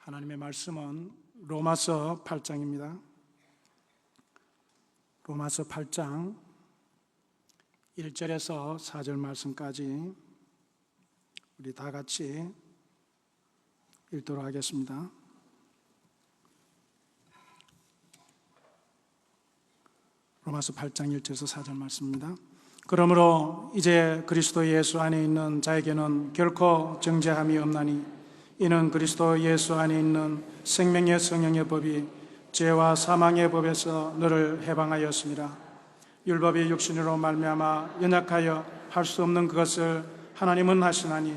하나님의 말씀은 로마서 8장입니다. 로마서 8장 1절에서 4절 말씀까지 우리 다 같이 읽도록 하겠습니다. 로마서 8장 1절에서 4절 말씀입니다. 그러므로 이제 그리스도 예수 안에 있는 자에게는 결코 정죄함이 없나니 이는 그리스도 예수 안에 있는 생명의 성령의 법이 죄와 사망의 법에서 너를 해방하였습니다. 율법이 육신으로 말미암아 연약하여 할 수 없는 그것을 하나님은 하시나니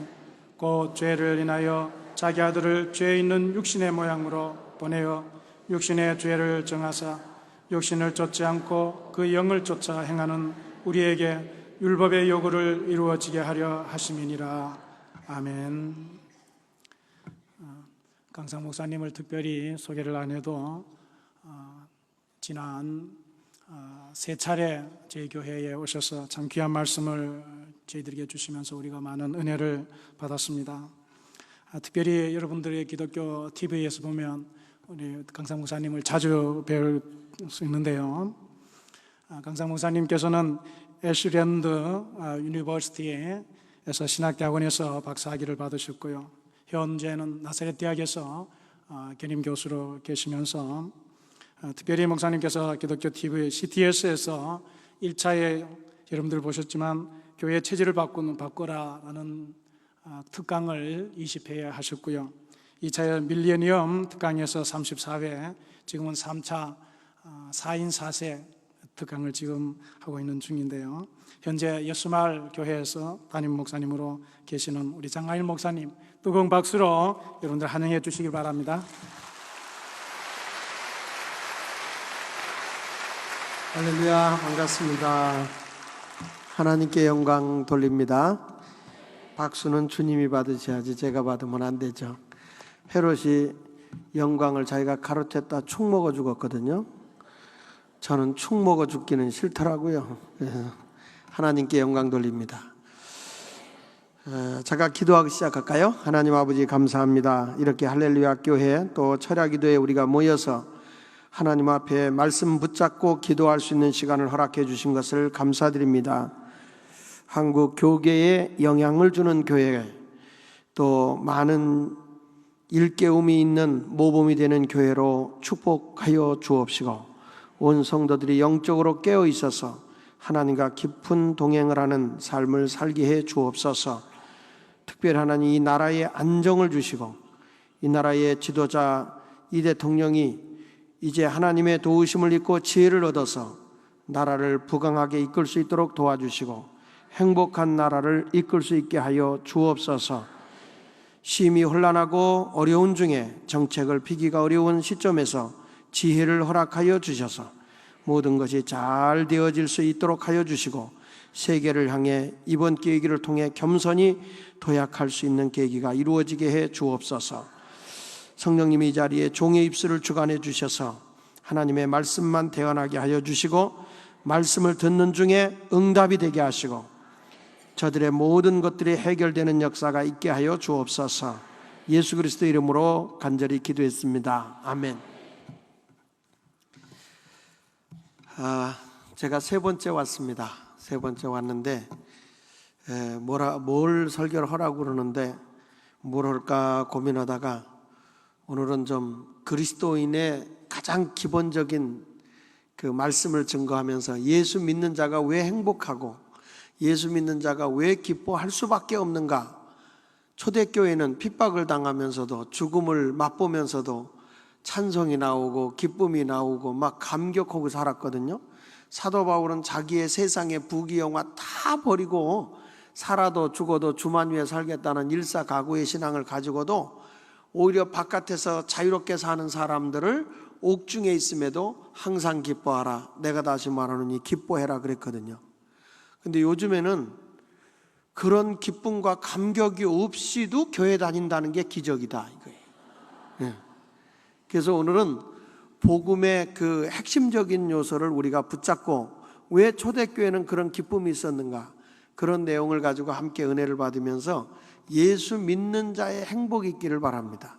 곧 죄를 인하여 자기 아들을 죄 있는 육신의 모양으로 보내어 육신의 죄를 정하사 육신을 쫓지 않고 그 영을 쫓아 행하는 우리에게 율법의 요구를 이루어지게 하려 하심이니라. 아멘. 강상 목사님을 특별히 소개를 안 해도 지난 세 차례 저희 교회에 오셔서 참 귀한 말씀을 저희들에게 주시면서 우리가 많은 은혜를 받았습니다. 특별히 여러분들의 기독교 TV에서 보면 우리 강상 목사님을 자주 뵐 수 있는데요. 강상 목사님께서는 애쉬랜드 유니버시티에서 신학대학원에서 박사학위를 받으셨고요. 현재는 나사렛 대학에서 겸임 교수로 계시면서 특별히 목사님께서 기독교 TV CTS에서 1차에 여러분들 보셨지만 교회 체질을 바꾸라라는 특강을 20회 하셨고요. 2차에 밀레니엄 특강에서 34회, 지금은 3차 4인 4세 특강을 지금 하고 있는 중인데요. 현재 예수마을 교회에서 담임 목사님으로 계시는 우리 장하일 목사님, 뜨거운 박수로 여러분들 환영해 주시기 바랍니다. 할렐루야, 반갑습니다. 하나님께 영광 돌립니다. 박수는 주님이 받으셔야지 제가 받으면 안 되죠. 헤롯이 영광을 자기가 가로챘다 축 먹어 죽었거든요. 저는 축 먹어 죽기는 싫더라고요. 하나님께 영광 돌립니다. 잠깐 기도하기 시작할까요? 하나님 아버지 감사합니다. 이렇게 할렐루야 교회 또 철야기도에 우리가 모여서 하나님 앞에 말씀 붙잡고 기도할 수 있는 시간을 허락해 주신 것을 감사드립니다. 한국 교계에 영향을 주는 교회, 또 많은 일깨움이 있는 모범이 되는 교회로 축복하여 주옵시고, 온 성도들이 영적으로 깨어 있어서 하나님과 깊은 동행을 하는 삶을 살게 해 주옵소서. 특별히 하나님 이 나라에 안정을 주시고, 이 나라의 지도자 이 대통령이 이제 하나님의 도우심을 입고 지혜를 얻어서 나라를 부강하게 이끌 수 있도록 도와주시고 행복한 나라를 이끌 수 있게 하여 주옵소서. 심히 혼란하고 어려운 중에 정책을 피기가 어려운 시점에서 지혜를 허락하여 주셔서 모든 것이 잘 되어질 수 있도록 하여 주시고, 세계를 향해 이번 계기를 통해 겸손히 도약할 수 있는 계기가 이루어지게 해 주옵소서. 성령님이 이 자리에 종의 입술을 주관해 주셔서 하나님의 말씀만 대언하게 하여 주시고, 말씀을 듣는 중에 응답이 되게 하시고 저들의 모든 것들이 해결되는 역사가 있게 하여 주옵소서. 예수 그리스도 이름으로 간절히 기도했습니다. 아멘. 제가 세 번째 왔습니다. 세 번째 왔는데 뭘 설교를 하라고 그러는데 뭘 할까 고민하다가 오늘은 좀 그리스도인의 가장 기본적인 그 말씀을 증거하면서 예수 믿는 자가 왜 행복하고 예수 믿는 자가 왜 기뻐할 수밖에 없는가. 초대교회는 핍박을 당하면서도 죽음을 맛보면서도 찬송이 나오고 기쁨이 나오고 막 감격하고 살았거든요. 사도 바울은 자기의 세상의 부귀영화 다 버리고 살아도 죽어도 주만 위에 살겠다는 일사각오의 신앙을 가지고도 오히려 바깥에서 자유롭게 사는 사람들을 옥중에 있음에도 항상 기뻐하라, 내가 다시 말하노니 기뻐해라 그랬거든요. 근데 요즘에는 그런 기쁨과 감격이 없이도 교회 다닌다는 게 기적이다 이거예요. 네. 그래서 오늘은 복음의 그 핵심적인 요소를 우리가 붙잡고 왜 초대교회는 그런 기쁨이 있었는가, 그런 내용을 가지고 함께 은혜를 받으면서 예수 믿는 자의 행복이 있기를 바랍니다.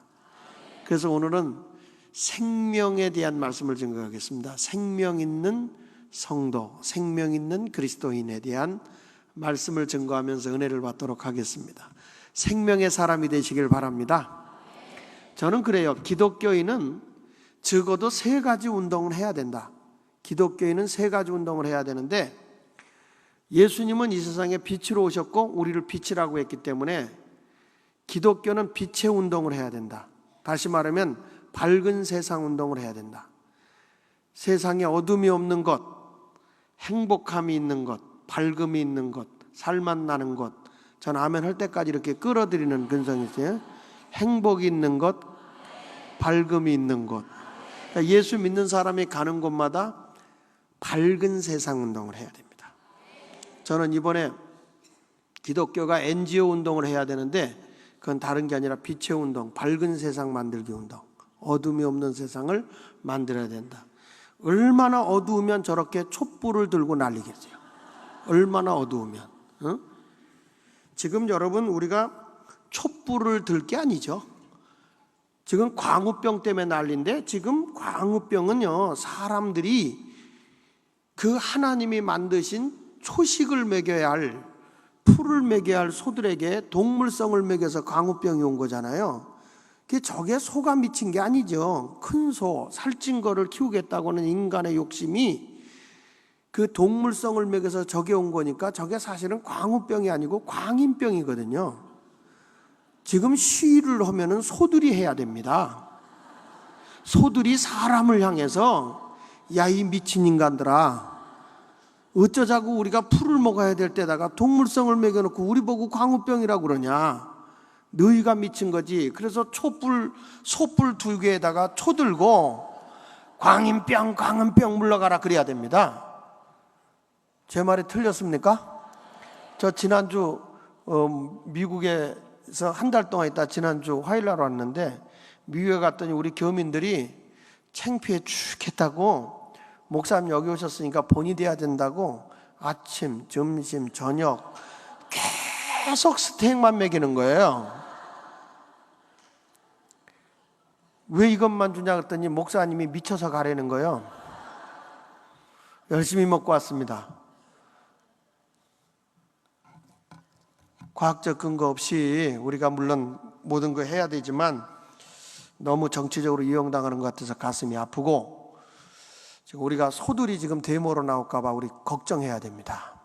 그래서 오늘은 생명에 대한 말씀을 증거하겠습니다. 생명 있는 성도, 생명 있는 그리스도인에 대한 말씀을 증거하면서 은혜를 받도록 하겠습니다. 생명의 사람이 되시길 바랍니다. 저는 그래요. 기독교인은 적어도 3가지 운동을 해야 된다. 기독교인은 3가지 운동을 해야 되는데, 예수님은 이 세상에 빛으로 오셨고 우리를 빛이라고 했기 때문에 기독교는 빛의 운동을 해야 된다. 다시 말하면 밝은 세상 운동을 해야 된다. 세상에 어둠이 없는 것, 행복함이 있는 것, 밝음이 있는 것, 살맛 나는 것, 전 아멘 할 때까지 이렇게 끌어들이는 근성이 있어요. 행복이 있는 것, 밝음이 있는 것. 그러니까 예수 믿는 사람이 가는 곳마다 밝은 세상 운동을 해야 됩니다. 저는 이번에 기독교가 NGO 운동을 해야 되는데, 그건 다른 게 아니라 빛의 운동, 밝은 세상 만들기 운동, 어둠이 없는 세상을 만들어야 된다. 얼마나 어두우면 저렇게 촛불을 들고 난리겠어요. 얼마나 어두우면. 지금 여러분, 우리가 촛불을 들 게 아니죠. 지금 광우병 때문에 난리인데, 지금 광우병은요, 사람들이 그 하나님이 만드신 초식을 먹여야 할, 풀을 먹여야 할 소들에게 동물성을 먹여서 광우병이 온 거잖아요. 저게 소가 미친 게 아니죠. 큰 소, 살찐 거를 키우겠다고 하는 인간의 욕심이 그 동물성을 먹여서 저게 온 거니까, 저게 사실은 광우병이 아니고 광인병이거든요. 지금 시위를 하면은 소들이 해야 됩니다. 소들이 사람을 향해서, 야, 이 미친 인간들아, 어쩌자고 우리가 풀을 먹어야 될 때다가 동물성을 먹여놓고 우리 보고 광우병이라고 그러냐. 너희가 미친 거지. 그래서 소뿔 2개에다가 초 들고 광인병 물러가라 그래야 됩니다. 제 말이 틀렸습니까? 저 지난주 미국에서 한 달 동안 있다 지난주 화요일날 왔는데, 미국에 갔더니 우리 교민들이 창피해 죽겠다고, 목사님 여기 오셨으니까 본이 돼야 된다고 아침, 점심, 저녁 계속 스테이크만 먹이는 거예요. 왜 이것만 주냐 그랬더니 목사님이 미쳐서 가라는 거예요. 열심히 먹고 왔습니다. 과학적 근거 없이 우리가 물론 모든 거 해야 되지만 너무 정치적으로 이용당하는 것 같아서 가슴이 아프고, 지금 우리가 소들이 지금 데모로 나올까 봐 우리 걱정해야 됩니다.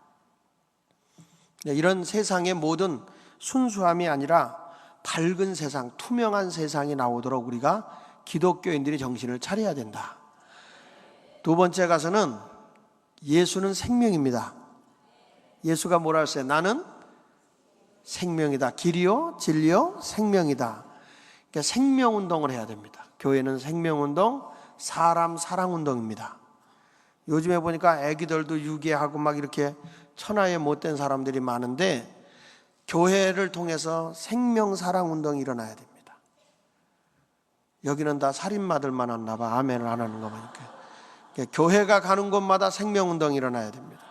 이런 세상의 모든 순수함이 아니라 밝은 세상, 투명한 세상이 나오도록 우리가 기독교인들이 정신을 차려야 된다. 두 번째 가서는 예수는 생명입니다. 예수가 뭐라 했어요? 나는 생명이다. 길이요, 진리요, 생명이다. 그러니까 생명운동을 해야 됩니다. 교회는 생명운동, 사람 사랑운동입니다. 요즘에 보니까 애기들도 유괴하고 막 이렇게 천하에 못된 사람들이 많은데, 교회를 통해서 생명 사랑운동이 일어나야 됩니다. 여기는 다 살인마들만 왔나 봐. 아멘을 안 하는 거 보니까. 교회가 가는 곳마다 생명운동이 일어나야 됩니다.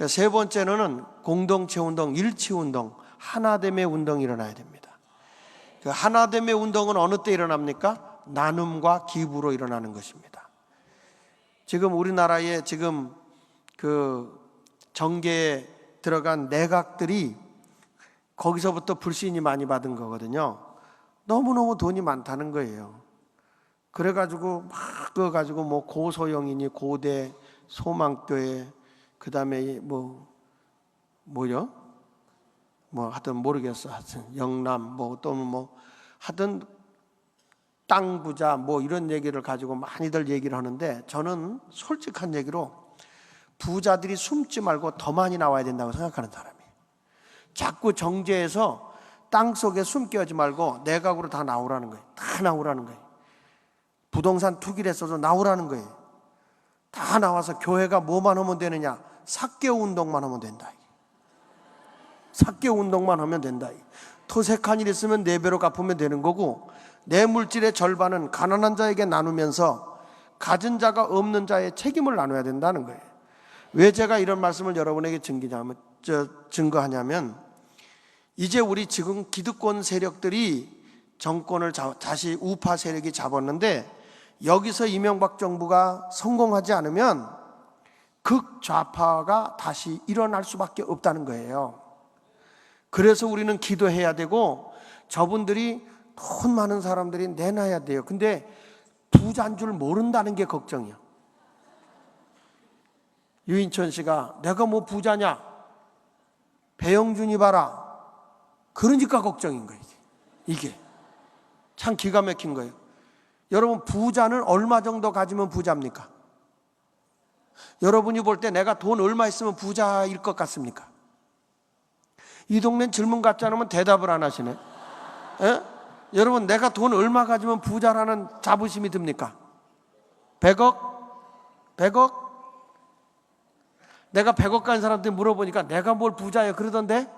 세 번째는 공동체 운동, 일치 운동, 하나됨의 운동이 일어나야 됩니다. 그 하나됨의 운동은 어느 때 일어납니까? 나눔과 기부로 일어나는 것입니다. 지금 우리나라에 지금 그 정계에 들어간 내각들이 거기서부터 불신이 많이 받은 거거든요. 너무너무 돈이 많다는 거예요. 그래가지고 막 그거 가지고 뭐 고소영이니 고대, 소망교회, 그 다음에 뭐요? 하여튼 모르겠어. 하여튼 영남 또는 하여튼 땅 부자 이런 얘기를 가지고 많이들 얘기를 하는데, 저는 솔직한 얘기로 부자들이 숨지 말고 더 많이 나와야 된다고 생각하는 사람이에요. 자꾸 정제해서 땅 속에 숨겨하지 말고 내각으로 다 나오라는 거예요. 다 나오라는 거예요. 부동산 투기를 했어도 나오라는 거예요. 다 나와서 교회가 뭐만 하면 되느냐? 삭개 운동만 하면 된다. 삭개 운동만 하면 된다. 토색한 일 있으면 4배로 갚으면 되는 거고, 내 물질의 절반은 가난한 자에게 나누면서 가진 자가 없는 자의 책임을 나눠야 된다는 거예요. 왜 제가 이런 말씀을 여러분에게 증거하냐면, 이제 우리 지금 기득권 세력들이 정권을 다시 우파 세력이 잡았는데 여기서 이명박 정부가 성공하지 않으면 극좌파가 다시 일어날 수밖에 없다는 거예요. 그래서 우리는 기도해야 되고 저분들이 돈 많은 사람들이 내놔야 돼요. 근데 부자인 줄 모른다는 게 걱정이에요. 유인천 씨가 내가 뭐 부자냐? 배영준이 봐라. 그러니까 걱정인 거예요. 이게 참 기가 막힌 거예요. 여러분, 부자는 얼마 정도 가지면 부자입니까? 여러분이 볼 때 내가 돈 얼마 있으면 부자일 것 같습니까? 이 동네는 질문 갖지 않으면 대답을 안 하시네. 에? 여러분, 내가 돈 얼마 가지면 부자라는 자부심이 듭니까? 100억? 100억? 내가 100억 가진 사람한테 물어보니까 내가 뭘 부자예요 그러던데?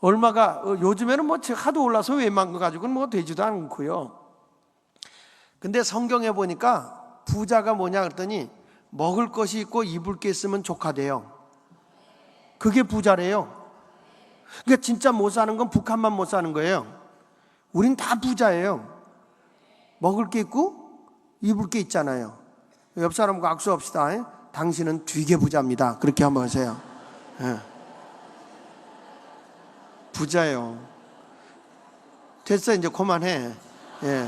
얼마가 요즘에는 뭐 하도 올라서 웬만한 거 가지고는 뭐 되지도 않고요. 근데 성경에 보니까 부자가 뭐냐 그랬더니 먹을 것이 있고 입을 게 있으면 족하대요. 그게 부자래요. 그러니까 진짜 못 사는 건 북한만 못 사는 거예요. 우린 다 부자예요. 먹을 게 있고 입을 게 있잖아요. 옆 사람과 악수합시다. 당신은 되게 부자입니다. 그렇게 한번 하세요. 예. 부자예요. 됐어, 이제 그만해. 예.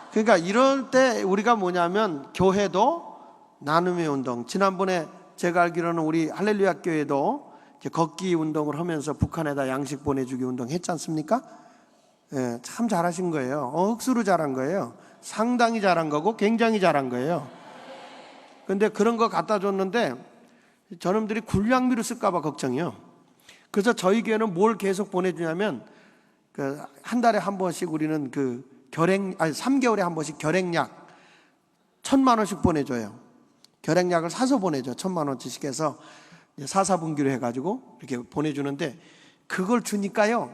그러니까 이럴 때 우리가 뭐냐면 교회도 나눔의 운동. 지난번에 제가 알기로는 우리 할렐루야 교회도 이제 걷기 운동을 하면서 북한에다 양식 보내주기 운동 했지 않습니까? 예, 참 잘하신 거예요. 억수로 잘한 거예요. 상당히 잘한 거고 굉장히 잘한 거예요. 근데 그런 거 갖다 줬는데 저놈들이 굴량미로 쓸까봐 걱정이요. 그래서 저희 교회는 뭘 계속 보내주냐면 한 달에 한 번씩 우리는 3개월에 한 번씩 결핵약 1,000만 원씩 보내줘요. 결핵약을 사서 보내줘. 1,000만 원씩 해서 사사분기로 해가지고 이렇게 보내주는데 그걸 주니까요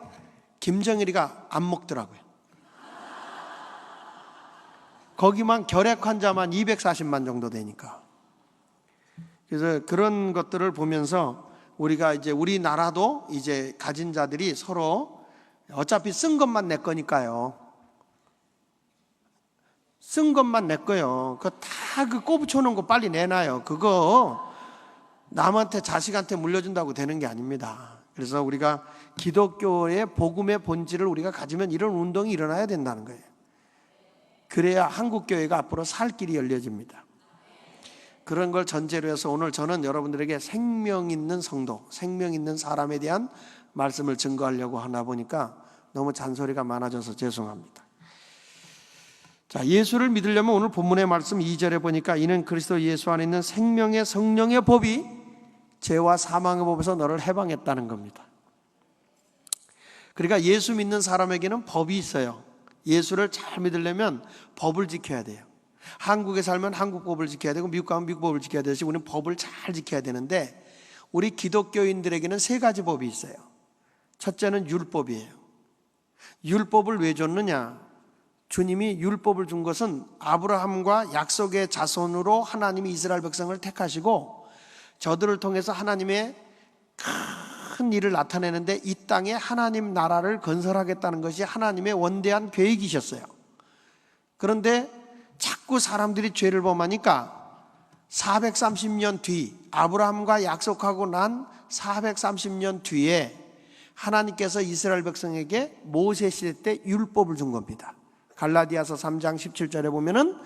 김정일이가 안 먹더라고요. 거기만 결핵 환자만 240만 정도 되니까. 그래서 그런 것들을 보면서 우리가 이제 우리나라도 이제 가진 자들이 서로 어차피 쓴 것만 내 거니까요. 쓴 것만 내 거요. 그거 다 꼬부쳐 놓은 거 빨리 내놔요. 그거 남한테 자식한테 물려준다고 되는 게 아닙니다. 그래서 우리가 기독교의 복음의 본질을 우리가 가지면 이런 운동이 일어나야 된다는 거예요. 그래야 한국교회가 앞으로 살 길이 열려집니다. 그런 걸 전제로 해서 오늘 저는 여러분들에게 생명 있는 성도, 생명 있는 사람에 대한 말씀을 증거하려고 하나 보니까 너무 잔소리가 많아져서 죄송합니다. 자, 예수를 믿으려면 오늘 본문의 말씀 2절에 보니까 이는 그리스도 예수 안에 있는 생명의 성령의 법이 죄와 사망의 법에서 너를 해방했다는 겁니다. 그러니까 예수 믿는 사람에게는 법이 있어요. 예수를 잘 믿으려면 법을 지켜야 돼요. 한국에 살면 한국 법을 지켜야 되고 미국 가면 미국 법을 지켜야 되듯이 우리는 법을 잘 지켜야 되는데 우리 기독교인들에게는 3가지 법이 있어요. 첫째는 율법이에요. 율법을 왜 줬느냐? 주님이 율법을 준 것은 아브라함과 약속의 자손으로 하나님이 이스라엘 백성을 택하시고 저들을 통해서 하나님의 큰 일을 나타내는데 이 땅에 하나님 나라를 건설하겠다는 것이 하나님의 원대한 계획이셨어요. 그런데 자꾸 사람들이 죄를 범하니까 430년 뒤 아브라함과 약속하고 난 430년 뒤에 하나님께서 이스라엘 백성에게 모세 시대 때 율법을 준 겁니다. 갈라디아서 3장 17절에 보면은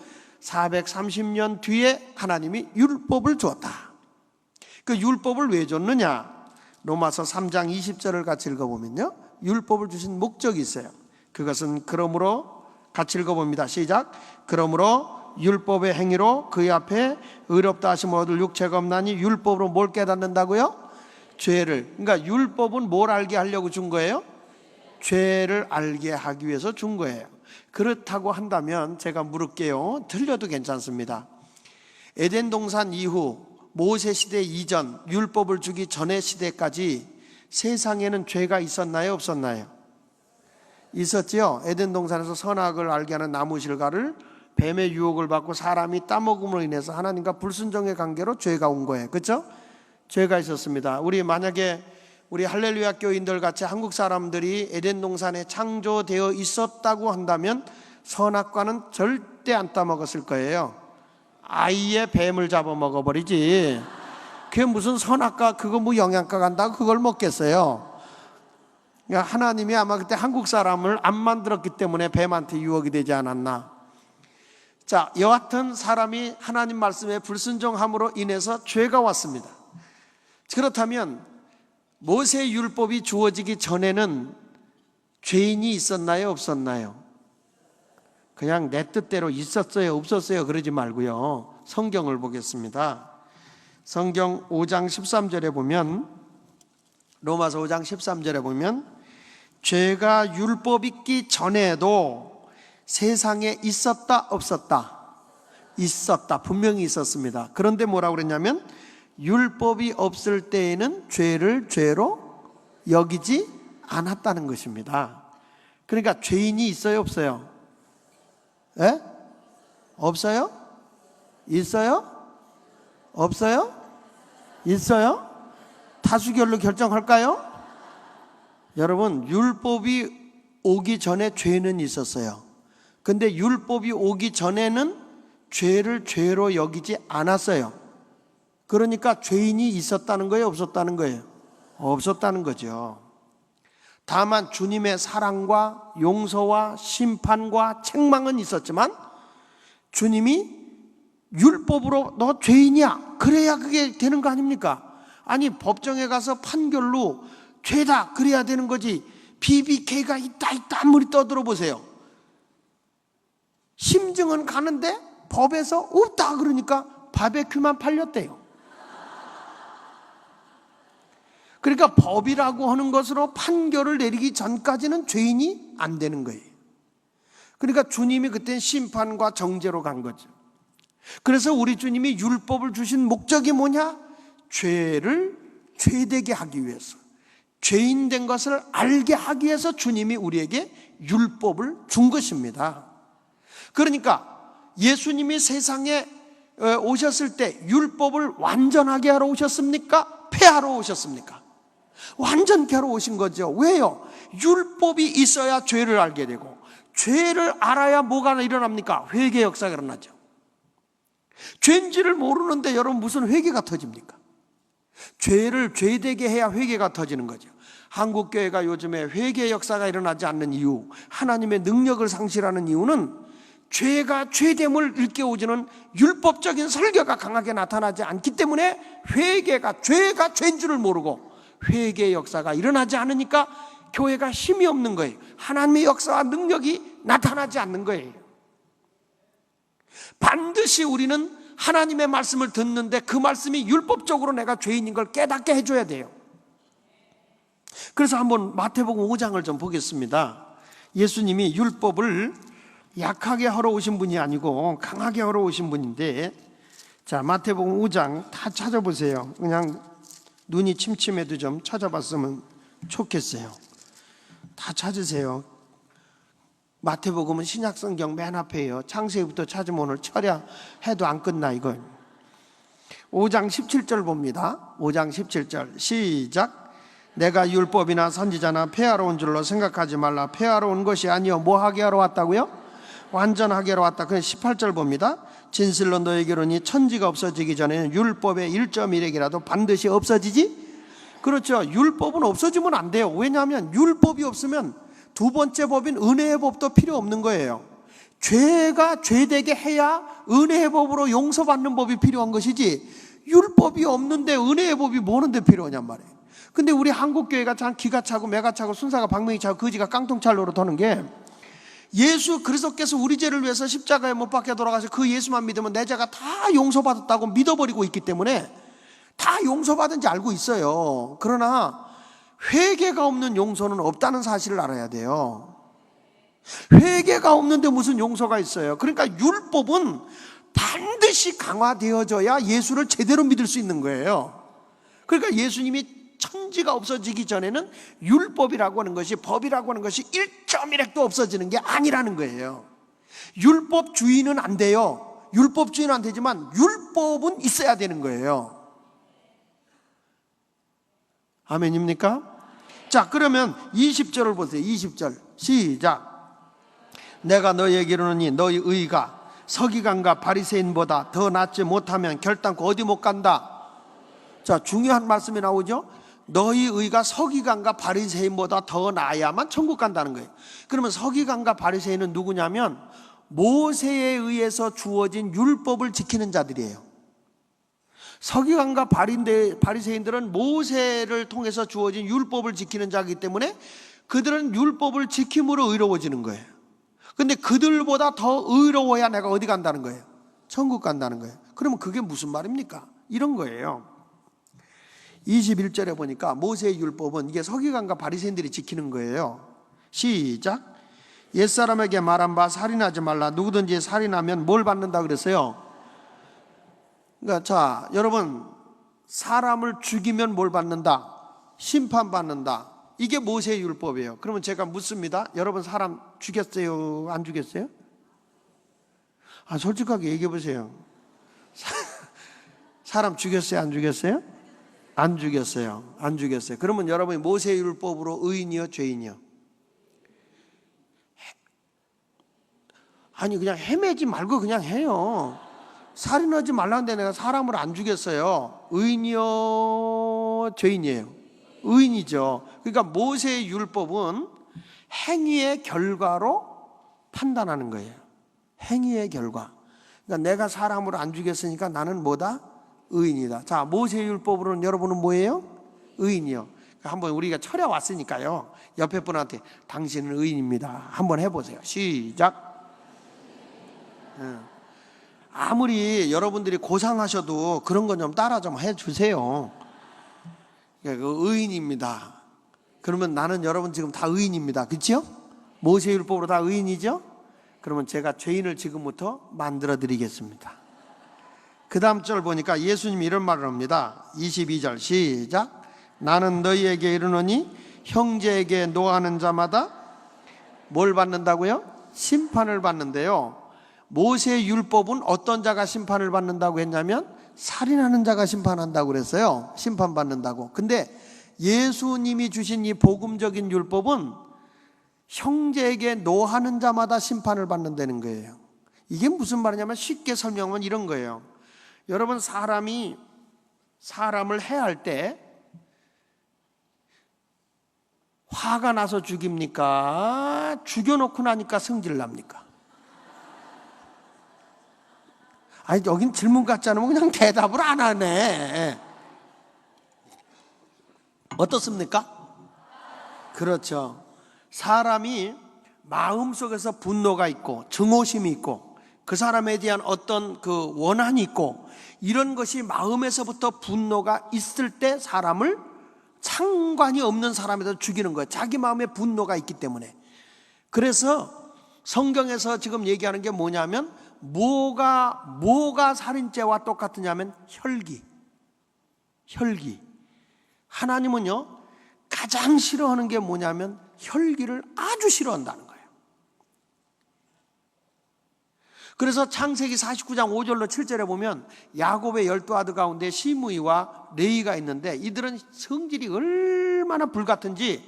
430년 뒤에 하나님이 율법을 주었다. 그 율법을 왜 줬느냐? 로마서 3장 20절을 같이 읽어보면요, 율법을 주신 목적이 있어요. 그것은 그러므로, 같이 읽어봅니다. 시작. 그러므로 율법의 행위로 그의 앞에 의롭다 하심을 얻을 육체가 없나니 율법으로 뭘 깨닫는다고요? 죄를. 그러니까 율법은 뭘 알게 하려고 준 거예요? 죄를 알게 하기 위해서 준 거예요. 그렇다고 한다면 제가 물을게요. 틀려도 괜찮습니다. 에덴 동산 이후 모세 시대 이전 율법을 주기 전의 시대까지 세상에는 죄가 있었나요? 없었나요? 있었지요. 에덴 동산에서 선악을 알게 하는 나무 실과를 뱀의 유혹을 받고 사람이 따먹음으로 인해서 하나님과 불순종의 관계로 죄가 온 거예요. 그렇죠? 죄가 있었습니다. 우리 만약에 우리 할렐루야 교인들 같이 한국 사람들이 에덴 동산에 창조되어 있었다고 한다면 선악과는 절대 안 따먹었을 거예요. 아예 뱀을 잡아먹어버리지. 그게 무슨 선악과, 그거 뭐 영양가 간다고 그걸 먹겠어요. 그러니까 하나님이 아마 그때 한국 사람을 안 만들었기 때문에 뱀한테 유혹이 되지 않았나. 자, 여하튼 사람이 하나님 말씀에 불순종함으로 인해서 죄가 왔습니다. 그렇다면 모세 율법이 주어지기 전에는 죄인이 있었나요, 없었나요? 그냥 내 뜻대로 있었어요, 없었어요 그러지 말고요. 성경을 보겠습니다. 성경 5장 13절에 보면, 로마서 5장 13절에 보면 죄가 율법 있기 전에도 세상에 있었다, 없었다? 있었다, 분명히 있었습니다. 그런데 뭐라고 그랬냐면 율법이 없을 때에는 죄를 죄로 여기지 않았다는 것입니다. 그러니까 죄인이 있어요, 없어요? 예? 없어요? 있어요? 없어요? 있어요? 다수결로 결정할까요? 여러분, 율법이 오기 전에 죄는 있었어요. 근데 율법이 오기 전에는 죄를 죄로 여기지 않았어요. 그러니까 죄인이 있었다는 거예요, 없었다는 거예요? 없었다는 거죠. 다만 주님의 사랑과 용서와 심판과 책망은 있었지만 주님이 율법으로 너 죄인이야, 그래야 그게 되는 거 아닙니까? 아니, 법정에 가서 판결로 죄다 그래야 되는 거지. BBK가 있다 아무리 떠들어 보세요. 심증은 가는데 법에서 없다 그러니까 바베큐만 팔렸대요. 그러니까 법이라고 하는 것으로 판결을 내리기 전까지는 죄인이 안 되는 거예요. 그러니까 주님이 그때 심판과 정죄로 간 거죠. 그래서 우리 주님이 율법을 주신 목적이 뭐냐? 죄를 죄되게 하기 위해서, 죄인 된 것을 알게 하기 위해서 주님이 우리에게 율법을 준 것입니다. 그러니까 예수님이 세상에 오셨을 때 율법을 완전하게 하러 오셨습니까? 폐하러 오셨습니까? 완전케 하러 오신 거죠. 왜요? 율법이 있어야 죄를 알게 되고, 죄를 알아야 뭐가 일어납니까? 회개 역사가 일어나죠. 죄인지를 모르는데 여러분 무슨 회개가 터집니까? 죄를 죄되게 해야 회개가 터지는 거죠. 한국교회가 요즘에 회개 역사가 일어나지 않는 이유, 하나님의 능력을 상실하는 이유는 죄가 죄됨을 일깨워주는 율법적인 설교가 강하게 나타나지 않기 때문에 회개가, 죄가 죄인 줄을 모르고 회개의 역사가 일어나지 않으니까 교회가 힘이 없는 거예요. 하나님의 역사와 능력이 나타나지 않는 거예요. 반드시 우리는 하나님의 말씀을 듣는데 그 말씀이 율법적으로 내가 죄인인 걸 깨닫게 해줘야 돼요. 그래서 한번 마태복음 5장을 좀 보겠습니다. 예수님이 율법을 약하게 하러 오신 분이 아니고 강하게 하러 오신 분인데, 자, 마태복음 5장 다 찾아보세요. 그냥 눈이 침침해도 좀 찾아봤으면 좋겠어요. 다 찾으세요. 마태복음은 신약성경 맨 앞에요. 창세기부터 찾으면 오늘 철야해도 안 끝나 이걸. 5장 17절 봅니다. 5장 17절 시작. 내가 율법이나 선지자나 폐하러 온 줄로 생각하지 말라. 폐하러 온 것이 아니요 뭐 하게 하러 왔다고요? 완전하게 하러 왔다. 그래서 18절 봅니다. 진실로 너에게로니 천지가 없어지기 전에는 율법의 1.1핵이라도 반드시 없어지지? 그렇죠. 율법은 없어지면 안 돼요. 왜냐하면 율법이 없으면 두 번째 법인 은혜의 법도 필요 없는 거예요. 죄가 죄되게 해야 은혜의 법으로 용서받는 법이 필요한 것이지, 율법이 없는데 은혜의 법이 뭐는데 필요하냔 말이에요. 근데 우리 한국교회가 참 기가 차고 매가 차고 순사가 방맹이 차고 거지가 깡통찰로로 도는 게, 예수 그리스도께서 우리 죄를 위해서 십자가에 못 박혀 돌아가서 그 예수만 믿으면 내 죄가 다 용서받았다고 믿어버리고 있기 때문에 다 용서받은지 알고 있어요. 그러나 회개가 없는 용서는 없다는 사실을 알아야 돼요. 회개가 없는데 무슨 용서가 있어요? 그러니까 율법은 반드시 강화되어져야 예수를 제대로 믿을 수 있는 거예요. 그러니까 예수님이 천지가 없어지기 전에는 율법이라고 하는 것이, 법이라고 하는 것이 1.1핵도 없어지는 게 아니라는 거예요. 율법주의는 안 돼요. 율법주의는 안 되지만 율법은 있어야 되는 거예요. 아멘입니까? 자, 그러면 20절을 보세요. 20절 시작. 내가 너희에게 이르노니 너희 의가 서기관과 바리새인보다 더 낫지 못하면 결단코 어디 못 간다. 자, 중요한 말씀이 나오죠. 너희 의가 서기관과 바리새인보다 더 나아야만 천국 간다는 거예요. 그러면 서기관과 바리새인은 누구냐면 모세에 의해서 주어진 율법을 지키는 자들이에요. 서기관과 바리새인들은 모세를 통해서 주어진 율법을 지키는 자이기 때문에 그들은 율법을 지킴으로 의로워지는 거예요. 근데 그들보다 더 의로워야 내가 어디 간다는 거예요? 천국 간다는 거예요. 그러면 그게 무슨 말입니까? 이런 거예요. 21절에 보니까 모세의 율법은 이게 서기관과 바리새인들이 지키는 거예요. 시작. 옛사람에게 말한 바 살인하지 말라. 누구든지 살인하면 뭘 받는다 그랬어요? 그러니까 자, 여러분, 사람을 죽이면 뭘 받는다? 심판받는다. 이게 모세의 율법이에요. 그러면 제가 묻습니다. 여러분 사람 죽였어요? 안 죽였어요? 솔직하게 얘기해 보세요. 사람 죽였어요? 안 죽였어요? 안 죽였어요. 안 죽였어요. 그러면 여러분이 모세의 율법으로 의인이요? 죄인이요? 아니, 그냥 헤매지 말고 그냥 해요. 살인하지 말라는데 내가 사람을 안 죽였어요. 의인이요? 죄인이에요? 의인이죠. 그러니까 모세의 율법은 행위의 결과로 판단하는 거예요. 행위의 결과. 그러니까 내가 사람을 안 죽였으니까 나는 뭐다? 의인이다. 자, 모세의 율법으로는 여러분은 뭐예요? 의인이요. 한번 우리가 철야 왔으니까요. 옆에 분한테 당신은 의인입니다. 한번 해보세요. 시작. 아무리 여러분들이 고상하셔도 그런 건 좀 따라 좀 해주세요. 의인입니다. 그러면 나는 여러분 지금 다 의인입니다. 그렇죠? 모세의 율법으로 다 의인이죠? 그러면 제가 죄인을 지금부터 만들어 드리겠습니다. 그 다음 절 보니까 예수님이 이런 말을 합니다. 22절 시작. 나는 너희에게 이르노니 형제에게 노하는 자마다 뭘 받는다고요? 심판을 받는데요. 모세의 율법은 어떤 자가 심판을 받는다고 했냐면 살인하는 자가 심판한다고 그랬어요. 심판받는다고. 근데 예수님이 주신 이 복음적인 율법은 형제에게 노하는 자마다 심판을 받는다는 거예요. 이게 무슨 말이냐면 쉽게 설명하면 이런 거예요. 여러분 사람이 사람을 해할 때 화가 나서 죽입니까? 죽여놓고 나니까 성질 납니까? 아니, 여긴 질문 같지 않으면 그냥 대답을 안 하네. 어떻습니까? 그렇죠. 사람이 마음속에서 분노가 있고 증오심이 있고 그 사람에 대한 어떤 그 원한이 있고 이런 것이 마음에서부터 분노가 있을 때 사람을 상관이 없는 사람에다 죽이는 거예요. 자기 마음에 분노가 있기 때문에. 그래서 성경에서 지금 얘기하는 게 뭐냐면 뭐가 살인죄와 똑같으냐면 혈기. 하나님은요 가장 싫어하는 게 뭐냐면 혈기를 아주 싫어한다는 거예요. 그래서 창세기 49장 5절로 7절에 보면 야곱의 12아들 가운데 시므이와 레이가 있는데 이들은 성질이 얼마나 불같은지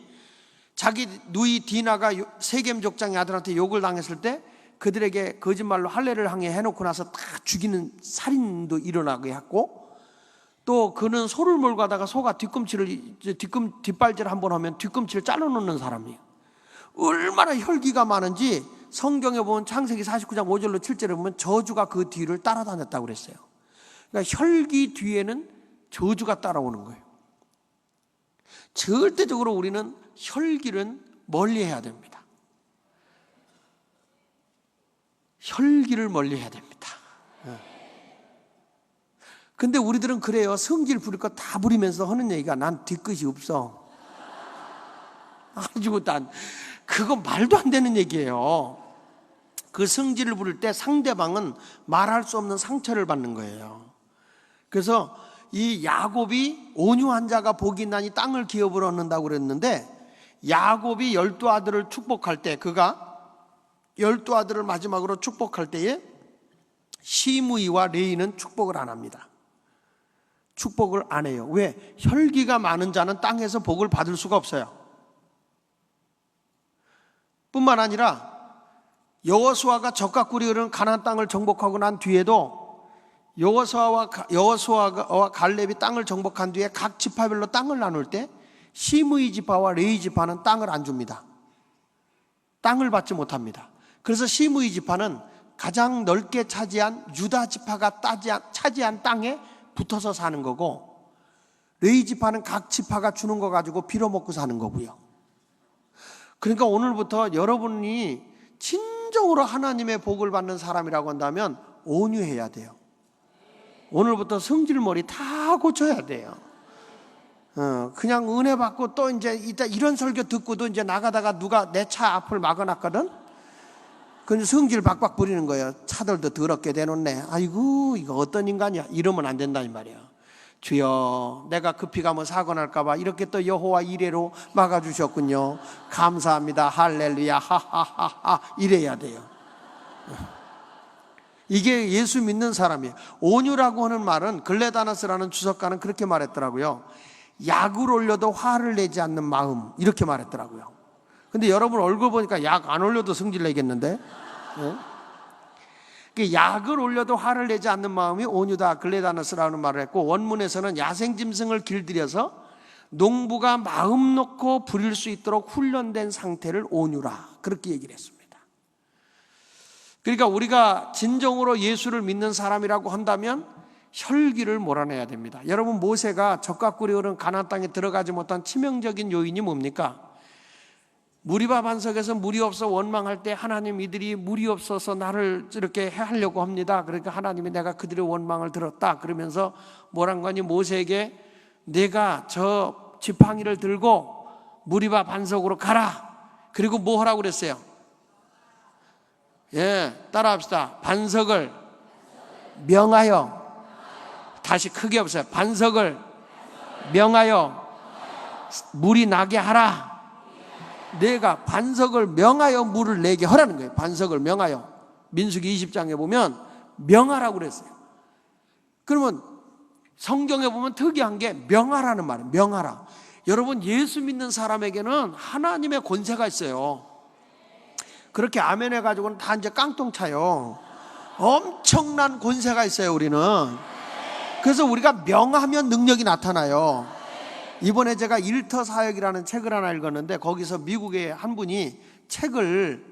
자기 누이 디나가 세겜 족장의 아들한테 욕을 당했을 때 그들에게 거짓말로 할례를 항해 해놓고 나서 다 죽이는 살인도 일어나게 했고 또 그는 소를 몰고 가다가 소가 뒷발질 한번 하면 뒤꿈치를 잘라놓는 사람이에요. 얼마나 혈기가 많은지 성경에 보면 창세기 49장 5절로 7절에 보면 저주가 그 뒤를 따라다녔다고 그랬어요. 그러니까 혈기 뒤에는 저주가 따라오는 거예요. 절대적으로 우리는 혈기는 멀리해야 됩니다. 혈기를 멀리해야 됩니다. 근데 우리들은 그래요. 성질 부릴 거 다 부리면서 하는 얘기가 난 뒤끝이 없어. 아주 그거 말도 안 되는 얘기예요. 그 성질을 부릴 때 상대방은 말할 수 없는 상처를 받는 거예요. 그래서 이 야곱이 온유한 자가 복이 있나니 땅을 기업을 얻는다고 그랬는데 야곱이 12아들을 축복할 때 그가 12아들을 마지막으로 축복할 때에 시므이와 레이는 축복을 안 합니다. 축복을 안 해요. 왜? 혈기가 많은 자는 땅에서 복을 받을 수가 없어요. 뿐만 아니라 여호수아가 적과 꿀이 흐르는 가나안 땅을 정복하고 난 뒤에도 여호수아와 갈렙이 땅을 정복한 뒤에 각 지파별로 땅을 나눌 때 시므이 지파와 레위 지파는 땅을 안 줍니다. 땅을 받지 못합니다. 그래서 시므이 지파는 가장 넓게 차지한 유다 지파가 차지한 땅에 붙어서 사는 거고, 레위 지파는 각 지파가 주는 거 가지고 빌어먹고 사는 거고요. 그러니까 오늘부터 여러분이 진정으로 하나님의 복을 받는 사람이라고 한다면 온유해야 돼요. 오늘부터 성질머리 다 고쳐야 돼요. 그냥 은혜 받고 또 이제 이런 설교 듣고도 이제 나가다가 누가 내 차 앞을 막아놨거든? 그래서 성질 박박 부리는 거예요. 차들도 더럽게 대놓네. 아이고, 이거 어떤 인간이야. 이러면 안 된다는 말이야. 주여, 내가 급히 가면 사고 날까봐 이렇게 또 여호와 이레로 막아주셨군요. 감사합니다. 할렐루야. 하하하하. 이래야 돼요. 이게 예수 믿는 사람이에요. 온유라고 하는 말은 글레다나스라는 주석가는 그렇게 말했더라고요. 약을 올려도 화를 내지 않는 마음, 이렇게 말했더라고요. 근데 여러분 얼굴 보니까 약 안 올려도 성질 내겠는데? 약을 올려도 화를 내지 않는 마음이 온유다, 글레다너스라는 말을 했고, 원문에서는 야생짐승을 길들여서 농부가 마음 놓고 부릴 수 있도록 훈련된 상태를 온유라, 그렇게 얘기를 했습니다. 그러니까 우리가 진정으로 예수를 믿는 사람이라고 한다면 혈기를 몰아내야 됩니다. 여러분, 모세가 적과 꿀이 흐르는 가나안 땅에 들어가지 못한 치명적인 요인이 뭡니까? 무리바 반석에서 물이 없어 원망할 때 하나님, 이들이 물이 없어서 나를 이렇게 하려고 합니다. 그러니까 하나님이 내가 그들의 원망을 들었다 그러면서 뭐란 거니? 모세에게 내가 저 지팡이를 들고 무리바 반석으로 가라. 그리고 뭐 하라고 그랬어요? 따라합시다. 반석을 명하여, 다시 크게 없어요. 반석을 명하여 물이 나게 하라. 내가 반석을 명하여 물을 내게 하라는 거예요. 반석을 명하여. 민수기 20장에 보면 명하라고 그랬어요. 그러면 성경에 보면 특이한 게 명하라는 말이에요. 명하라. 여러분, 예수 믿는 사람에게는 하나님의 권세가 있어요. 그렇게 아멘 해가지고는 다 이제 깡통 차요. 엄청난 권세가 있어요, 우리는. 그래서 우리가 명하면 능력이 나타나요. 이번에 제가 일터 사역이라는 책을 하나 읽었는데, 거기서 미국의 한 분이 책을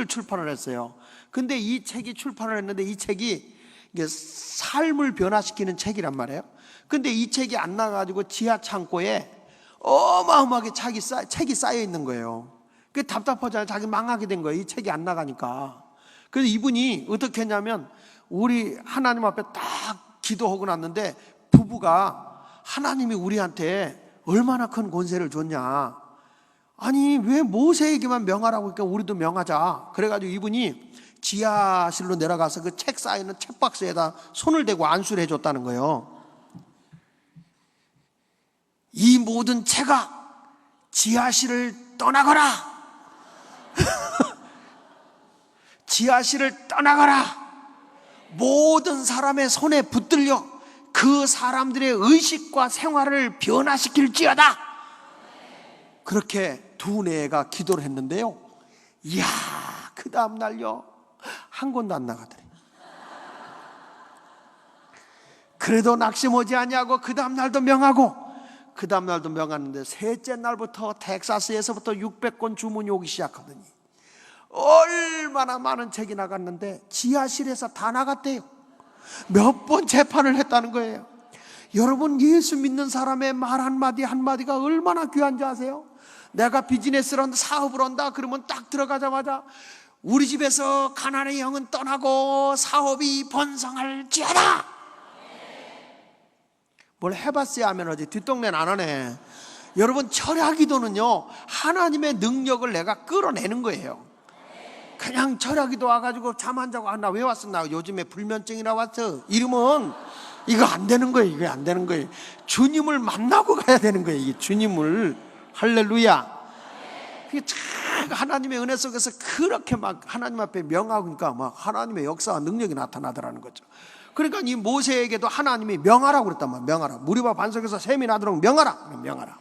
출판을 했어요. 근데 이 책이 출판을 했는데, 이 책이 이게 삶을 변화시키는 책이란 말이에요. 근데 이 책이 안 나가지고 지하 창고에 어마어마하게 책이 쌓여 있는 거예요. 그게 답답하잖아요. 자기 망하게 된 거예요. 이 책이 안 나가니까. 그래서 이분이 어떻게 했냐면, 우리 하나님 앞에 딱 기도하고 났는데, 부부가 하나님이 우리한테 얼마나 큰 권세를 줬냐. 아니, 왜 모세에게만 명하라고 하니까 우리도 명하자. 그래가지고 이분이 지하실로 내려가서 그 책 쌓이는 책박스에다 손을 대고 안수를 해줬다는 거예요. 이 모든 책아, 지하실을 떠나거라. 지하실을 떠나거라. 모든 사람의 손에 붙들려 그 사람들의 의식과 생활을 변화시킬지어다. 그렇게 두뇌가 기도를 했는데요, 이야, 그 다음날요 한 권도 안 나가더래. 그래도 낙심하지 아니하고 그 다음날도 명하고, 그 다음날도 명하는데 셋째 날부터 텍사스에서부터 600권 주문이 오기 시작하더니 얼마나 많은 책이 나갔는데 지하실에서 다 나갔대요. 몇 번 재판을 했다는 거예요. 여러분, 예수 믿는 사람의 말 한마디 한마디가 얼마나 귀한지 아세요? 내가 비즈니스를 한다, 사업을 한다 그러면 딱 들어가자마자 우리 집에서 가난의 영은 떠나고 사업이 번성할지어다. 뭘 해봤어야 하면 어디 뒷동네는 안 하네. 여러분, 철야기도는요 하나님의 능력을 내가 끌어내는 거예요. 그냥 철야기도 와가지고 잠 안 자고, 나 왜 왔어? 나 요즘에 불면증이라 왔어. 이러면 이거 안 되는 거예요. 이거 안 되는 거예요. 주님을 만나고 가야 되는 거예요. 이게 주님을. 할렐루야. 그게 참 하나님의 은혜 속에서 그렇게 막 하나님 앞에 명하니까 막 하나님의 역사와 능력이 나타나더라는 거죠. 그러니까 이 모세에게도 하나님이 명하라고 그랬단 말이야. 명하라. 무리와 반석에서 샘이 나도록 명하라. 명하라.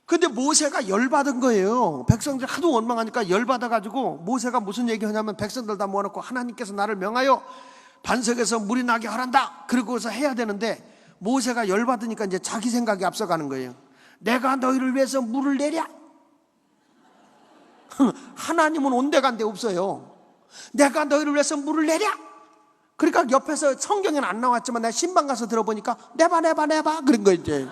근데 모세가 열받은 거예요. 백성들 하도 원망하니까 열받아가지고 모세가 무슨 얘기하냐면 백성들 다 모아놓고 하나님께서 나를 명하여 반석에서 물이 나게 하란다. 그러고서 해야 되는데 모세가 열받으니까 이제 자기 생각이 앞서가는 거예요. 내가 너희를 위해서 물을 내랴? 하나님은 온데간데 없어요. 내가 너희를 위해서 물을 내랴? 그러니까 옆에서 성경에는 안 나왔지만 내가 신방 가서 들어보니까 내봐 그런 거 이제.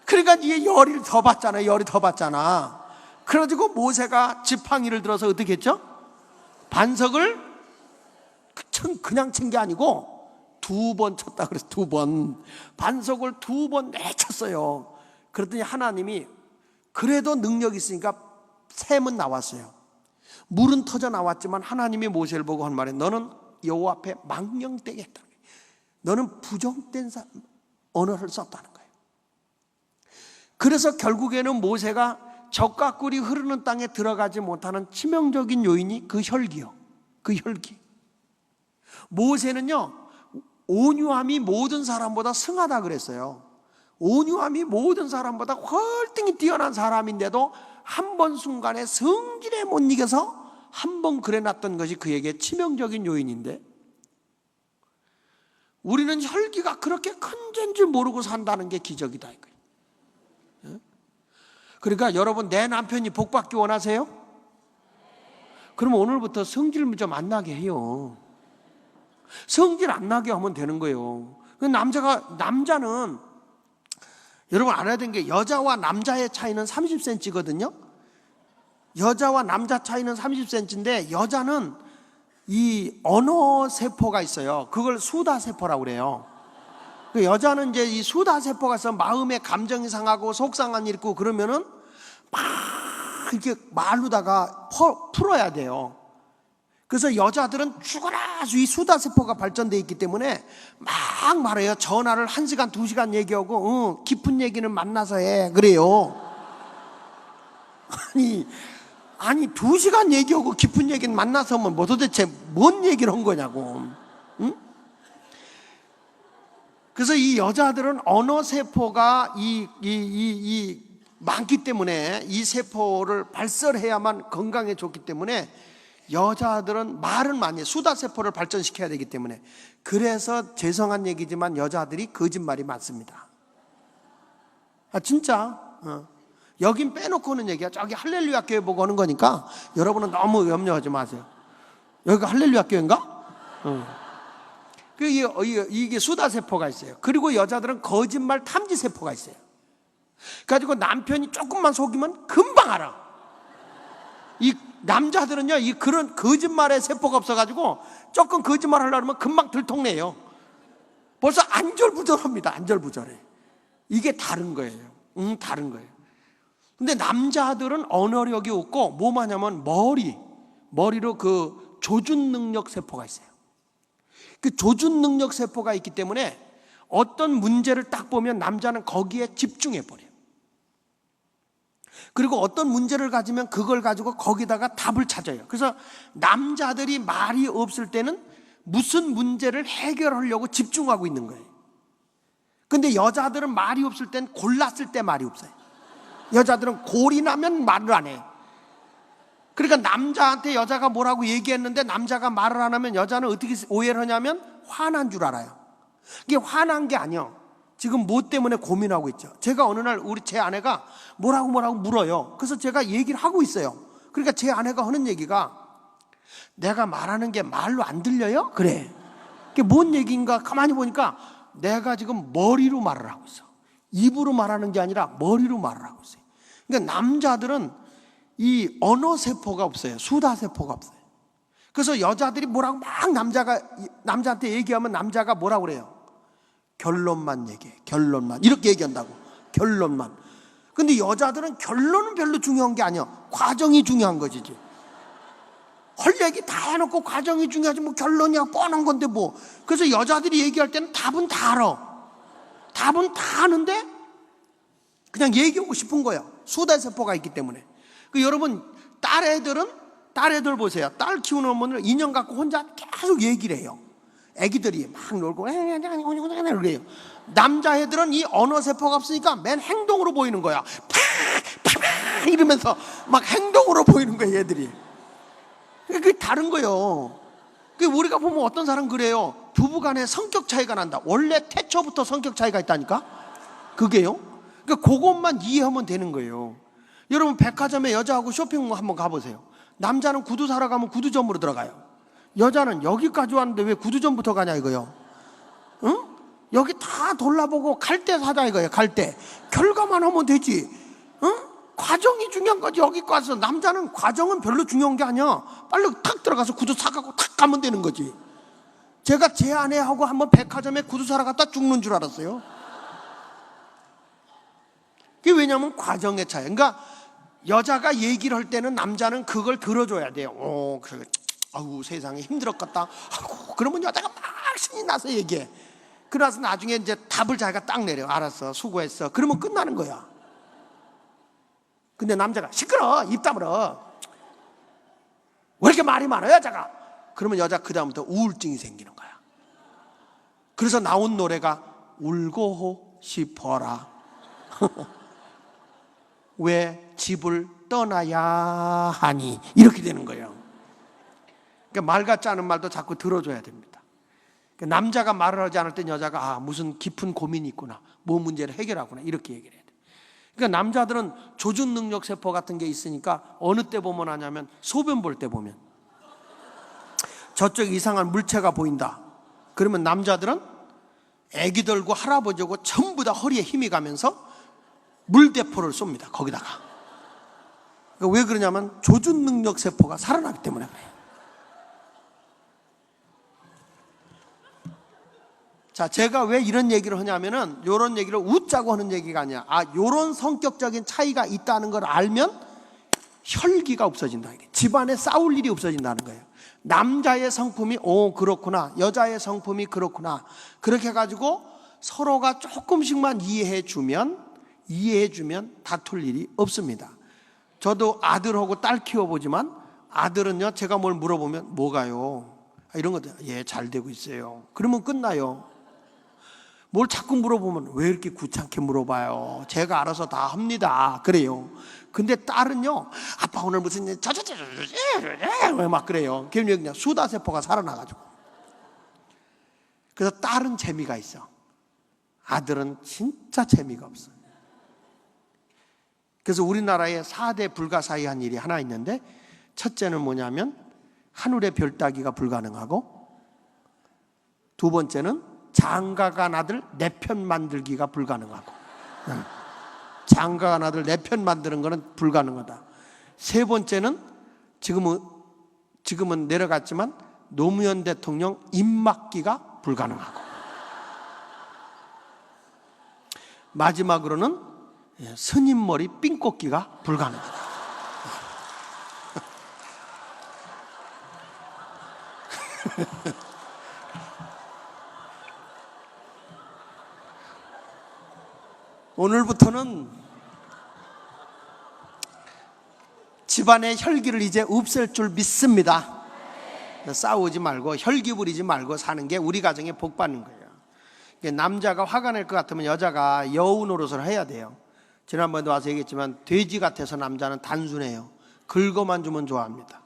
그러니까 이게 열이 더 받잖아. 그래가지고 모세가 지팡이를 들어서 어떻게 했죠? 반석을 그냥 친 게 아니고 2번 쳤다 그래서 2번. 반석을 2번 내쳤어요. 그랬더니 하나님이 그래도 능력이 있으니까 샘은 나왔어요. 물은 터져 나왔지만 하나님이 모세를 보고 한 말에 너는 여호와 앞에 망령되게 했다. 너는 부정된 언어를 썼다는 거예요. 그래서 결국에는 모세가 젖과 꿀이 흐르는 땅에 들어가지 못하는 치명적인 요인이 그 혈기요. 그 혈기. 모세는요, 온유함이 모든 사람보다 승하다 그랬어요. 온유함이 모든 사람보다 훨등히 뛰어난 사람인데도 한 번 순간에 성질에 못 이겨서 한 번 그래놨던 것이 그에게 치명적인 요인인데, 우리는 혈기가 그렇게 큰 죄인 줄 모르고 산다는 게 기적이다 이거예요. 그러니까 여러분, 내 남편이 복받기 원하세요? 그러면 오늘부터 성질 좀 안 나게 해요. 성질 안 나게 하면 되는 거예요. 남자는 여러분 알아야 되는 게 여자와 남자의 차이는 30cm거든요. 여자와 남자 차이는 30cm인데 여자는 이 언어 세포가 있어요. 그걸 수다세포라고 그래요. 여자는 이제 이 수다세포가 있어서 마음에 감정이 상하고 속상한 일 있고 그러면은 막 이렇게 말로다가 풀어야 돼요. 그래서 여자들은 죽어라 이 수다세포가 발전되어 있기 때문에 막 말해요. 전화를 1시간 2시간 얘기하고 깊은 얘기는 만나서 해 그래요. 아니 2시간 얘기하고 깊은 얘기는 만나서 하면 뭐 도대체 뭔 얘기를 한 거냐고. 응? 그래서 이 여자들은 언어 세포가 많기 때문에 이 세포를 발설해야만 건강에 좋기 때문에 여자들은 말은 많이 해요. 수다세포를 발전시켜야 되기 때문에. 그래서 죄송한 얘기지만 여자들이 거짓말이 많습니다. 진짜. 여긴 빼놓고는 얘기야. 저기 할렐루야 교회 보고 오는 거니까 여러분은 너무 염려하지 마세요. 여기가 할렐루야 교회인가? 이게 수다세포가 있어요. 그리고 여자들은 거짓말 탐지세포가 있어요. 그래가지고 남편이 조금만 속이면 금방 알아. 이 남자들은요, 그런 거짓말의 세포가 없어가지고 조금 거짓말 하려고 하면 금방 들통내요. 벌써 안절부절합니다. 안절부절해. 이게 다른 거예요. 다른 거예요. 근데 남자들은 언어력이 없고 뭐만 하냐면 머리로 그 조준 능력 세포가 있어요. 그 조준 능력 세포가 있기 때문에 어떤 문제를 딱 보면 남자는 거기에 집중해 버려요. 그리고 어떤 문제를 가지면 그걸 가지고 거기다가 답을 찾아요. 그래서 남자들이 말이 없을 때는 무슨 문제를 해결하려고 집중하고 있는 거예요. 근데 여자들은 말이 없을 땐 골랐을 때 말이 없어요. 여자들은 골이 나면 말을 안 해. 그러니까 남자한테 여자가 뭐라고 얘기했는데 남자가 말을 안 하면 여자는 어떻게 오해를 하냐면 화난 줄 알아요. 이게 화난 게 아니에요. 지금 뭐 때문에 고민하고 있죠. 제가 어느 날 제 아내가 뭐라고 물어요. 그래서 제가 얘기를 하고 있어요. 그러니까 제 아내가 하는 얘기가 내가 말하는 게 말로 안 들려요? 그래. 그게 뭔 얘기인가 가만히 보니까 내가 지금 머리로 말을 하고 있어. 입으로 말하는 게 아니라 머리로 말을 하고 있어요. 그러니까 남자들은 이 언어 세포가 없어요. 수다 세포가 없어요. 그래서 여자들이 뭐라고 막 남자한테 얘기하면 남자가 뭐라고 그래요? 결론만 얘기해. 결론만. 이렇게 얘기한다고. 결론만. 근데 여자들은 결론은 별로 중요한 게 아니야. 과정이 중요한 거지. 할 얘기 다 해놓고 과정이 중요하지 뭐 결론이야 뻔한 건데 뭐. 그래서 여자들이 얘기할 때는 답은 다 알아. 답은 다 아는데 그냥 얘기하고 싶은 거야. 수다세포가 있기 때문에. 여러분 딸애들은 딸 애들 보세요. 딸 키우는 어머니는 인형 갖고 혼자 계속 얘기를 해요. 애기들이 막 놀고 그래요. 남자애들은 이 언어세포가 없으니까 맨 행동으로 보이는 거야. 팍 이러면서 막 행동으로 보이는 거예요, 얘들이. 그게 다른 거예요. 우리가 보면 어떤 사람 그래요. 부부간에 성격 차이가 난다. 원래 태초부터 성격 차이가 있다니까. 그게요. 그것만 이해하면 되는 거예요. 여러분 백화점에 여자하고 쇼핑몰 한번 가보세요. 남자는 구두 사러 가면 구두점으로 들어가요. 여자는 여기까지 왔는데 왜 구두점부터 가냐 이거요. 응? 여기 다 돌아보고 갈 때 사자 이거예요. 갈 때 결과만 하면 되지. 응? 과정이 중요한 거지. 여기 가서 남자는 과정은 별로 중요한 게 아니야. 빨리 탁 들어가서 구두 사가고 탁 가면 되는 거지. 제가 제 아내하고 한번 백화점에 구두 사러 갔다 죽는 줄 알았어요. 그게 왜냐면 과정의 차이. 그러니까 여자가 얘기를 할 때는 남자는 그걸 들어줘야 돼요. 그래. 아우 세상에 힘들었겠다. 아이고, 그러면 여자가 막 신이 나서 얘기해. 그래서 나중에 이제 답을 자기가 딱 내려. 알았어, 수고했어. 그러면 끝나는 거야. 근데 남자가 시끄러, 입 다물어. 왜 이렇게 말이 많아 여자가? 그러면 여자 그 다음부터 우울증이 생기는 거야. 그래서 나온 노래가 울고 싶어라. 왜 집을 떠나야 하니? 이렇게 되는 거예요. 그러니까 말 같지 않은 말도 자꾸 들어줘야 됩니다. 그러니까 남자가 말을 하지 않을 땐 여자가 무슨 깊은 고민이 있구나, 뭐 문제를 해결하구나 이렇게 얘기를 해야 돼. 그러니까 남자들은 조준 능력 세포 같은 게 있으니까 어느 때 보면 하냐면 소변 볼 때 보면 저쪽 이상한 물체가 보인다. 그러면 남자들은 애기들고 할아버지고 전부 다 허리에 힘이 가면서 물대포를 쏩니다. 거기다가. 그러니까 왜 그러냐면 조준 능력 세포가 살아나기 때문에 그래요. 자, 제가 왜 이런 얘기를 하냐면은 이런 얘기를 웃자고 하는 얘기가 아니야. 이런 성격적인 차이가 있다는 걸 알면 혈기가 없어진다. 집안에 싸울 일이 없어진다는 거예요. 남자의 성품이 그렇구나, 여자의 성품이 그렇구나, 그렇게 해가지고 서로가 조금씩만 이해해주면 다툴 일이 없습니다. 저도 아들하고 딸 키워보지만 아들은요, 제가 뭘 물어보면 뭐가요? 이런 것들, 예, 잘 되고 있어요. 그러면 끝나요. 뭘 자꾸 물어보면 왜 이렇게 귀찮게 물어봐요? 제가 알아서 다 합니다. 그래요. 근데 딸은요, 아빠 오늘 무슨 일, 막 그래요. 그냥 수다세포가 살아나가지고. 그래서 딸은 재미가 있어. 아들은 진짜 재미가 없어. 그래서 우리나라에 4대 불가사의한 일이 하나 있는데, 첫째는 뭐냐면 하늘의 별 따기가 불가능하고, 두 번째는 장가간 아들 4편 만들기가 불가능하고, 장가간 아들 4편 만드는 거는 불가능하다. 세 번째는 지금은 내려갔지만 노무현 대통령 입 막기가 불가능하고, 마지막으로는 스님 머리 삥 꽂기가 불가능하다. 오늘부터는 집안의 혈기를 이제 없앨 줄 믿습니다. 싸우지 말고 혈기 부리지 말고 사는 게 우리 가정에 복 받는 거예요. 남자가 화가 날 것 같으면 여자가 여우 노릇을 해야 돼요. 지난번에도 와서 얘기했지만 돼지 같아서 남자는 단순해요. 긁어만 주면 좋아합니다.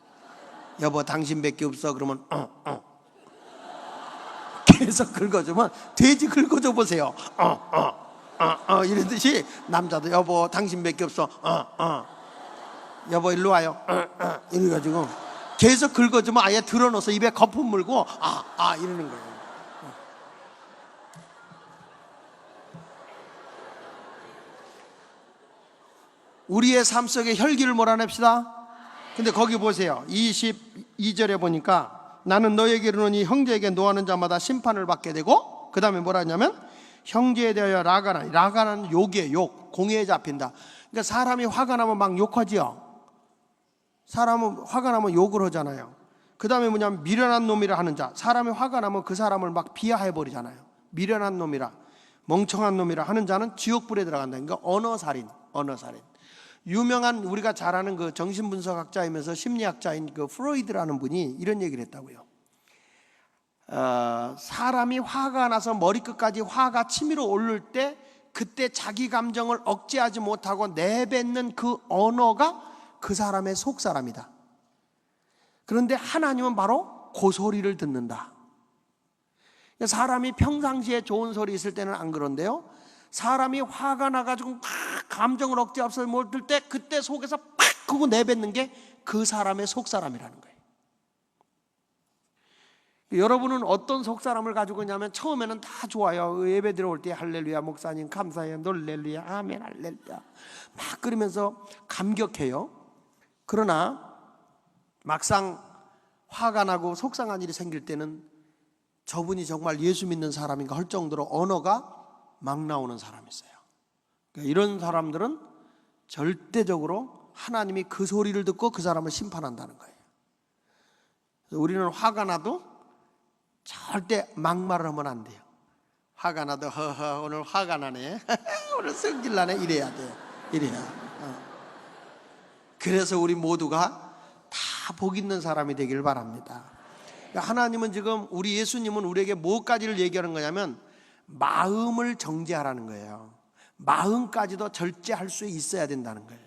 여보 당신밖에 없어. 그러면 계속 긁어주면, 돼지 긁어줘 보세요. 이러듯이 남자도 여보 당신밖에 없어. 여보 일로 와요. 이래가지고 계속 긁어주면 아예 들어넣어서 입에 거품 물고 이러는 거예요. 우리의 삶 속에 혈기를 몰아냅시다. 근데 거기 보세요. 22절에 보니까 나는 너에게 이르노니 형제에게 노하는 자마다 심판을 받게 되고, 그 다음에 뭐라 하냐면 형제에 대하여 라가는 욕이에요. 욕, 공회에 잡힌다. 그러니까 사람이 화가 나면 막 욕하지요. 사람은 화가 나면 욕을 하잖아요. 그 다음에 뭐냐면 미련한 놈이라 하는 자, 사람이 화가 나면 그 사람을 막 비하해버리잖아요. 미련한 놈이라, 멍청한 놈이라 하는 자는 지옥불에 들어간다. 그러니까 언어살인. 유명한 우리가 잘 아는 그 정신분석학자이면서 심리학자인 그 프로이드라는 분이 이런 얘기를 했다고요. 사람이 화가 나서 머리끝까지 화가 치밀어 오를 때 그때 자기 감정을 억제하지 못하고 내뱉는 그 언어가 그 사람의 속사람이다. 그런데 하나님은 바로 그 소리를 듣는다. 사람이 평상시에 좋은 소리 있을 때는 안 그런데요, 사람이 화가 나가지고 막 감정을 억제하면서 못들 때 그때 속에서 팍 하고 내뱉는 게 그 사람의 속사람이라는 거예요. 여러분은 어떤 속사람을 가지고 있냐면 처음에는 다 좋아요. 예배 들어올 때 할렐루야 목사님 감사해요, 놀렐루야 아멘 할렐루야 막 그러면서 감격해요. 그러나 막상 화가 나고 속상한 일이 생길 때는 저분이 정말 예수 믿는 사람인가 할 정도로 언어가 막 나오는 사람이 있어요. 그러니까 이런 사람들은 절대적으로 하나님이 그 소리를 듣고 그 사람을 심판한다는 거예요. 우리는 화가 나도 절대 막말을 하면 안 돼요. 화가 나도 허허 오늘 화가 나네 오늘 성질 나네 이래야 돼. 이래야. 그래서 우리 모두가 다 복 있는 사람이 되길 바랍니다. 그러니까 하나님은 지금 우리 예수님은 우리에게 무엇까지를 얘기하는 거냐면 마음을 정죄하라는 거예요. 마음까지도 절제할 수 있어야 된다는 거예요.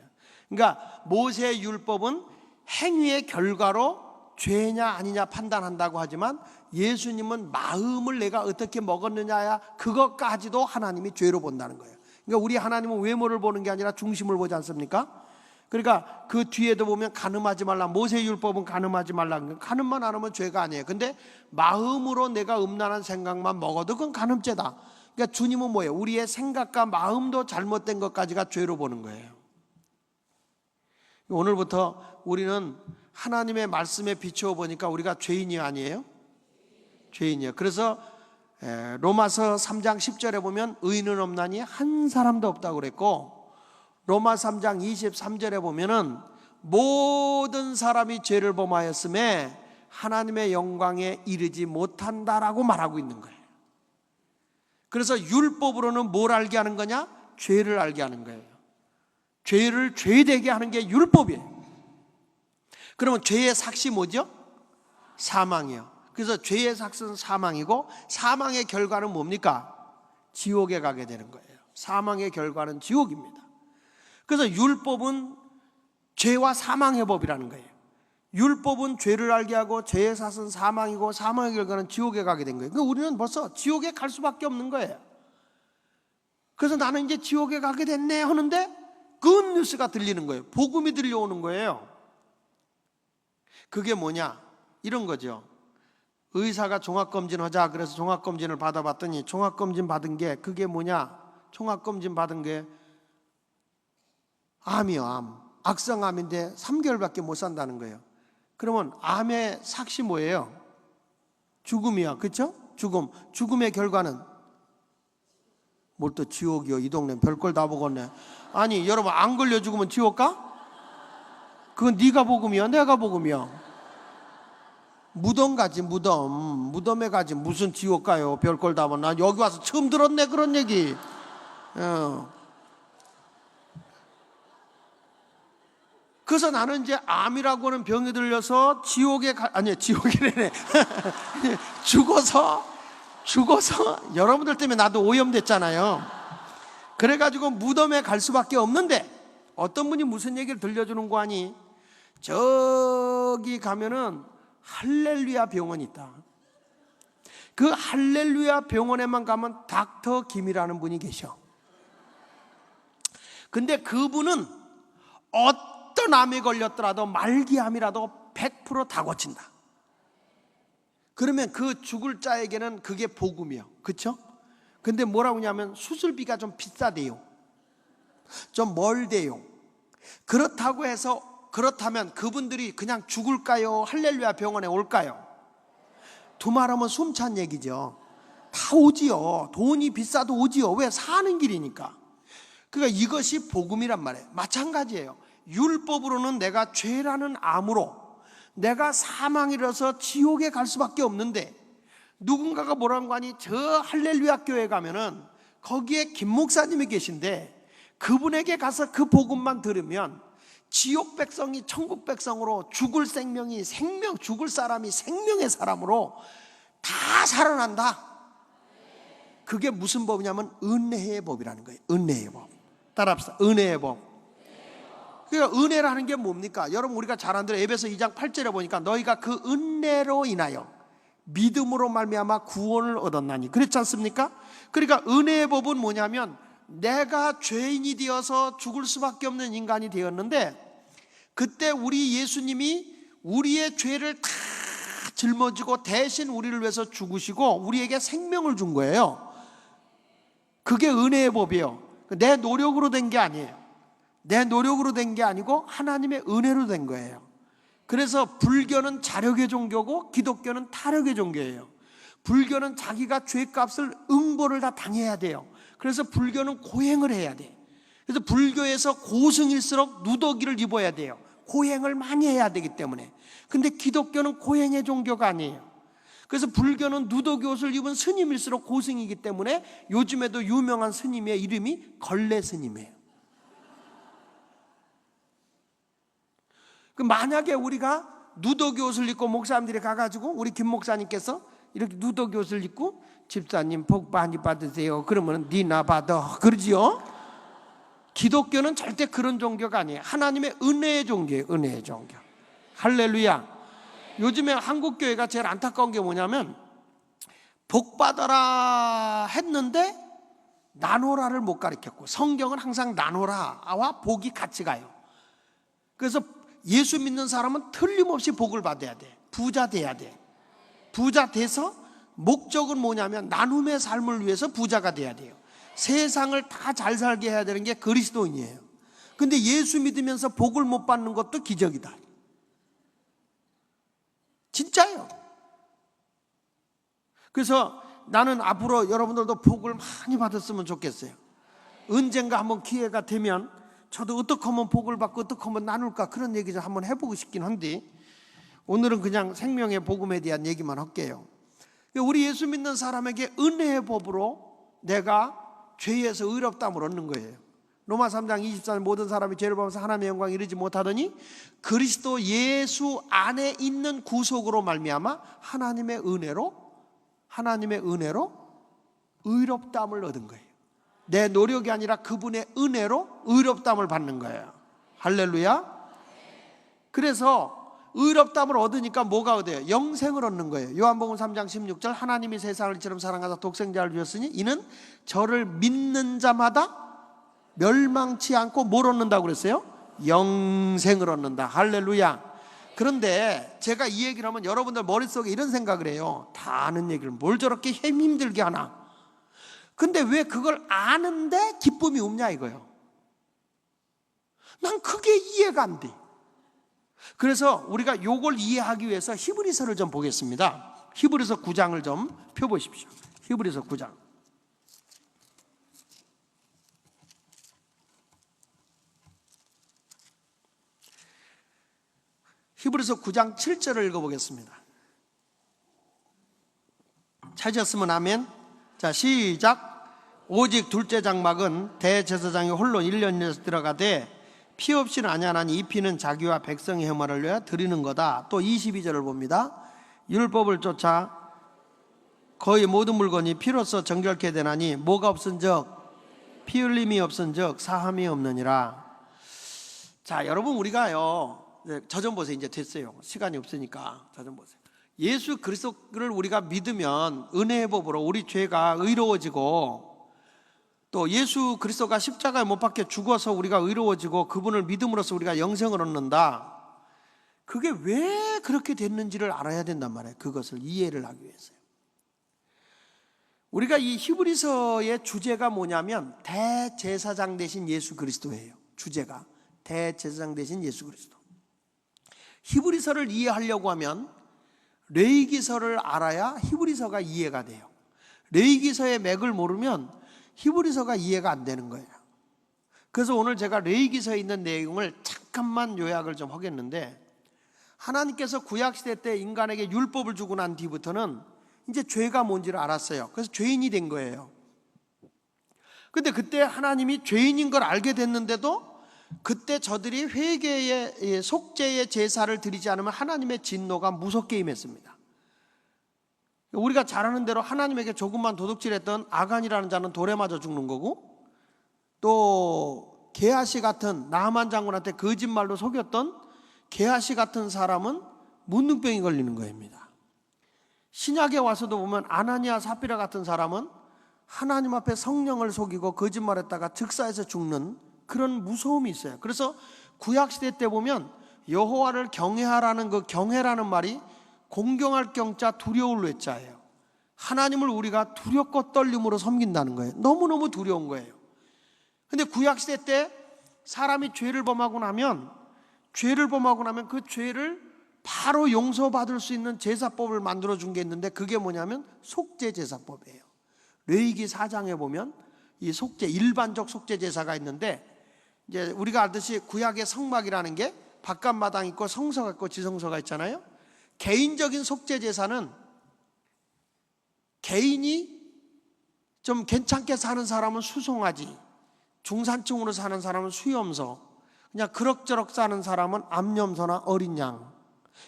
그러니까 모세의 율법은 행위의 결과로 죄냐 아니냐 판단한다고 하지만 예수님은 마음을 내가 어떻게 먹었느냐야 그것까지도 하나님이 죄로 본다는 거예요. 그러니까 우리 하나님은 외모를 보는 게 아니라 중심을 보지 않습니까? 그러니까 그 뒤에도 보면 간음하지 말라, 모세율법은 간음하지 말라. 간음만 안 하면 죄가 아니에요. 근데 마음으로 내가 음란한 생각만 먹어도 그건 간음죄다. 그러니까 주님은 뭐예요? 우리의 생각과 마음도 잘못된 것까지가 죄로 보는 거예요. 오늘부터 우리는 하나님의 말씀에 비추어 보니까 우리가 죄인이 아니에요? 죄인이에요. 그래서 로마서 3장 10절에 보면 의인은 없나니 한 사람도 없다고 그랬고, 로마 3장 23절에 보면은 모든 사람이 죄를 범하였음에 하나님의 영광에 이르지 못한다라고 말하고 있는 거예요. 그래서 율법으로는 뭘 알게 하는 거냐? 죄를 알게 하는 거예요. 죄를 죄되게 하는 게 율법이에요. 그러면 죄의 삭이 뭐죠? 사망이요. 그래서 죄의 삭은 사망이고 사망의 결과는 뭡니까? 지옥에 가게 되는 거예요. 사망의 결과는 지옥입니다. 그래서 율법은 죄와 사망의 법이라는 거예요. 율법은 죄를 알게 하고 죄의 삭은 사망이고 사망의 결과는 지옥에 가게 된 거예요. 그러니까 우리는 벌써 지옥에 갈 수밖에 없는 거예요. 그래서 나는 이제 지옥에 가게 됐네 하는데 굿뉴스가 들리는 거예요. 복음이 들려오는 거예요. 그게 뭐냐? 이런 거죠. 의사가 종합검진 하자 그래서 종합검진을 받아봤더니 종합검진 받은 게 그게 뭐냐? 종합검진 받은 게 암이요, 암. 악성암인데 3개월밖에 못 산다는 거예요. 그러면 암의 삭이 뭐예요? 죽음이야. 그렇죠? 죽음. 죽음의 결과는 뭘 또 지옥이요. 이 동네 별걸 다 보겠네. 아니 여러분, 안 걸려 죽으면 지옥 가? 그건 네가 복음이야, 내가 복음이야? 무덤 가지, 무덤. 무덤에 가지 무슨 지옥 가요? 별걸 다 봐. 나 여기 와서 처음 들었네 그런 얘기. 그래서 나는 이제 암이라고 하는 병이 들려서 지옥에 지옥이래네. 죽어서 여러분들 때문에 나도 오염됐잖아요. 그래가지고 무덤에 갈 수밖에 없는데 어떤 분이 무슨 얘기를 들려주는 거 아니? 저기 가면은 할렐루야 병원이 있다. 그 할렐루야 병원에만 가면 닥터 김이라는 분이 계셔. 근데 그분은 어떤 암에 걸렸더라도 말기암이라도 100% 다 고친다. 그러면 그 죽을 자에게는 그게 복음이요. 그렇죠? 근데 뭐라고 하냐면 수술비가 좀 비싸대요. 좀 멀대요. 그렇다면 그분들이 그냥 죽을까요? 할렐루야 병원에 올까요? 두말하면 숨찬 얘기죠. 다 오지요. 돈이 비싸도 오지요. 왜? 사는 길이니까. 그러니까 이것이 복음이란 말이에요. 마찬가지예요. 율법으로는 내가 죄라는 암으로 내가 사망이라서 지옥에 갈 수밖에 없는데 누군가가 뭐라는 거 아니? 저 할렐루야 교회 가면은 거기에 김 목사님이 계신데 그분에게 가서 그 복음만 들으면 지옥 백성이 천국 백성으로, 죽을 생명이 생명, 죽을 사람이 생명의 사람으로 다 살아난다. 그게 무슨 법이냐면 은혜의 법이라는 거예요. 은혜의 법. 따라합시다. 은혜의 법. 그러니까 은혜라는 게 뭡니까? 여러분, 우리가 잘 아는 대로 에베소 2장 8절에 보니까 너희가 그 은혜로 인하여 믿음으로 말미암아 구원을 얻었나니, 그렇지 않습니까? 그러니까 은혜의 법은 뭐냐면, 내가 죄인이 되어서 죽을 수밖에 없는 인간이 되었는데, 그때 우리 예수님이 우리의 죄를 다 짊어지고 대신 우리를 위해서 죽으시고 우리에게 생명을 준 거예요. 그게 은혜의 법이에요. 내 노력으로 된 게 아니에요. 내 노력으로 된 게 아니고 하나님의 은혜로 된 거예요. 그래서 불교는 자력의 종교고 기독교는 타력의 종교예요. 불교는 자기가 죄값을 응보를 다 당해야 돼요. 그래서 불교는 고행을 해야 돼. 그래서 불교에서 고승일수록 누더기를 입어야 돼요. 고행을 많이 해야 되기 때문에. 근데 기독교는 고행의 종교가 아니에요. 그래서 불교는 누더기 옷을 입은 스님일수록 고승이기 때문에 요즘에도 유명한 스님의 이름이 걸레 스님이에요. 만약에 우리가 누더기 옷을 입고 목사님들이 가가지고 우리 김 목사님께서 이렇게 누더기 옷을 입고 집사님 복 많이 받으세요 그러면 니나 받아 그러지요. 기독교는 절대 그런 종교가 아니에요. 하나님의 은혜의 종교예요. 은혜의 종교. 할렐루야. 요즘에 한국 교회가 제일 안타까운 게 뭐냐면, 복 받아라 했는데 나노라를 못 가르쳤고, 성경은 항상 나노라와 복이 같이 가요. 그래서 예수 믿는 사람은 틀림없이 복을 받아야 돼. 부자 돼야 돼. 부자 돼서 목적은 뭐냐면 나눔의 삶을 위해서 부자가 돼야 돼요. 세상을 다 잘 살게 해야 되는 게 그리스도인이에요. 근데 예수 믿으면서 복을 못 받는 것도 기적이다. 진짜예요. 그래서 나는 앞으로 여러분들도 복을 많이 받았으면 좋겠어요. 언젠가 한번 기회가 되면 저도 어떻게 하면 복을 받고 어떻게 하면 나눌까, 그런 얘기 좀 한번 해보고 싶긴 한데, 오늘은 그냥 생명의 복음에 대한 얘기만 할게요. 우리 예수 믿는 사람에게 은혜의 법으로 내가 죄에서 의롭다함을 얻는 거예요. 로마 3장 24절 모든 사람이 죄를 범해서 하나님의 영광에 이르지 못하더니 그리스도 예수 안에 있는 구속으로 말미암아 하나님의 은혜로 의롭다함을 얻은 거예요. 내 노력이 아니라 그분의 은혜로 의롭다함을 받는 거예요. 할렐루야. 그래서 의롭다함을 얻으니까 뭐가 얻어요? 영생을 얻는 거예요. 요한복음 3장 16절 하나님이 세상을 이처럼 사랑하사 독생자를 주셨으니 이는 저를 믿는 자마다 멸망치 않고 뭘 얻는다고 그랬어요? 영생을 얻는다. 할렐루야. 그런데 제가 이 얘기를 하면 여러분들 머릿속에 이런 생각을 해요. 다 아는 얘기를 뭘 저렇게 힘들게 하나. 근데 왜 그걸 아는데 기쁨이 없냐 이거예요. 난 그게 이해가 안 돼. 그래서 우리가 요걸 이해하기 위해서 히브리서를 좀 보겠습니다. 히브리서 9장을 좀 펴보십시오. 히브리서 9장. 히브리서 9장 7절을 읽어보겠습니다. 찾으셨으면 아멘. 자, 시작. 오직 둘째 장막은 대제사장이 홀로 1년에 들어가되 피 없이는 아니하나니 이 피는 자기와 백성의 혐오를 위하여 드리는 거다. 또 22절을 봅니다. 율법을 쫓아 거의 모든 물건이 피로써 정결케 되나니 뭐가 없은즉 피 흘림이 없은즉 사함이 없느니라. 자, 여러분 우리가요, 저 좀 보세요. 이제 됐어요. 시간이 없으니까 저 좀 보세요. 예수 그리스도를 우리가 믿으면 은혜의 법으로 우리 죄가 의로워지고, 또 예수 그리스도가 십자가에 못 박혀 죽어서 우리가 의로워지고 그분을 믿음으로써 우리가 영생을 얻는다. 그게 왜 그렇게 됐는지를 알아야 된단 말이에요. 그것을 이해를 하기 위해서요. 우리가 이 히브리서의 주제가 뭐냐면 대제사장 되신 예수 그리스도예요. 주제가 대제사장 되신 예수 그리스도. 히브리서를 이해하려고 하면 레위기서를 알아야 히브리서가 이해가 돼요. 레위기서의 맥을 모르면 히브리서가 이해가 안 되는 거예요. 그래서 오늘 제가 레위기서에 있는 내용을 잠깐만 요약을 좀 하겠는데, 하나님께서 구약시대 때 인간에게 율법을 주고 난 뒤부터는 이제 죄가 뭔지를 알았어요. 그래서 죄인이 된 거예요. 근데 그때 하나님이 죄인인 걸 알게 됐는데도 그때 저들이 회개의 속죄의 제사를 드리지 않으면 하나님의 진노가 무섭게 임했습니다. 우리가 잘 아는 대로 하나님에게 조금만 도둑질했던 아간이라는 자는 돌에 맞아 죽는 거고, 또 게하시 같은 나하만 장군한테 거짓말로 속였던 게하시 같은 사람은 문둥병이 걸리는 겁니다. 신약에 와서도 보면 아나니아 사피라 같은 사람은 하나님 앞에 성령을 속이고 거짓말했다가 즉사해서 죽는 그런 무서움이 있어요. 그래서 구약시대 때 보면 여호와를 경외하라는 그 경외라는 말이 공경할 경자 두려울 외자예요. 하나님을 우리가 두렵고 떨림으로 섬긴다는 거예요. 너무너무 두려운 거예요. 근데 구약시대 때 사람이 죄를 범하고 나면 그 죄를 바로 용서받을 수 있는 제사법을 만들어준 게 있는데, 그게 뭐냐면 속죄제사법이에요. 레위기 4장에 보면 이 속죄, 일반적 속죄제사가 있는데, 이제 우리가 알듯이 구약의 성막이라는 게 바깥마당 있고 성서가 있고 지성소가 있잖아요. 개인적인 속죄제사는 개인이 좀 괜찮게 사는 사람은 수송아지, 중산층으로 사는 사람은 수염소, 그냥 그럭저럭 사는 사람은 암염소나 어린 양,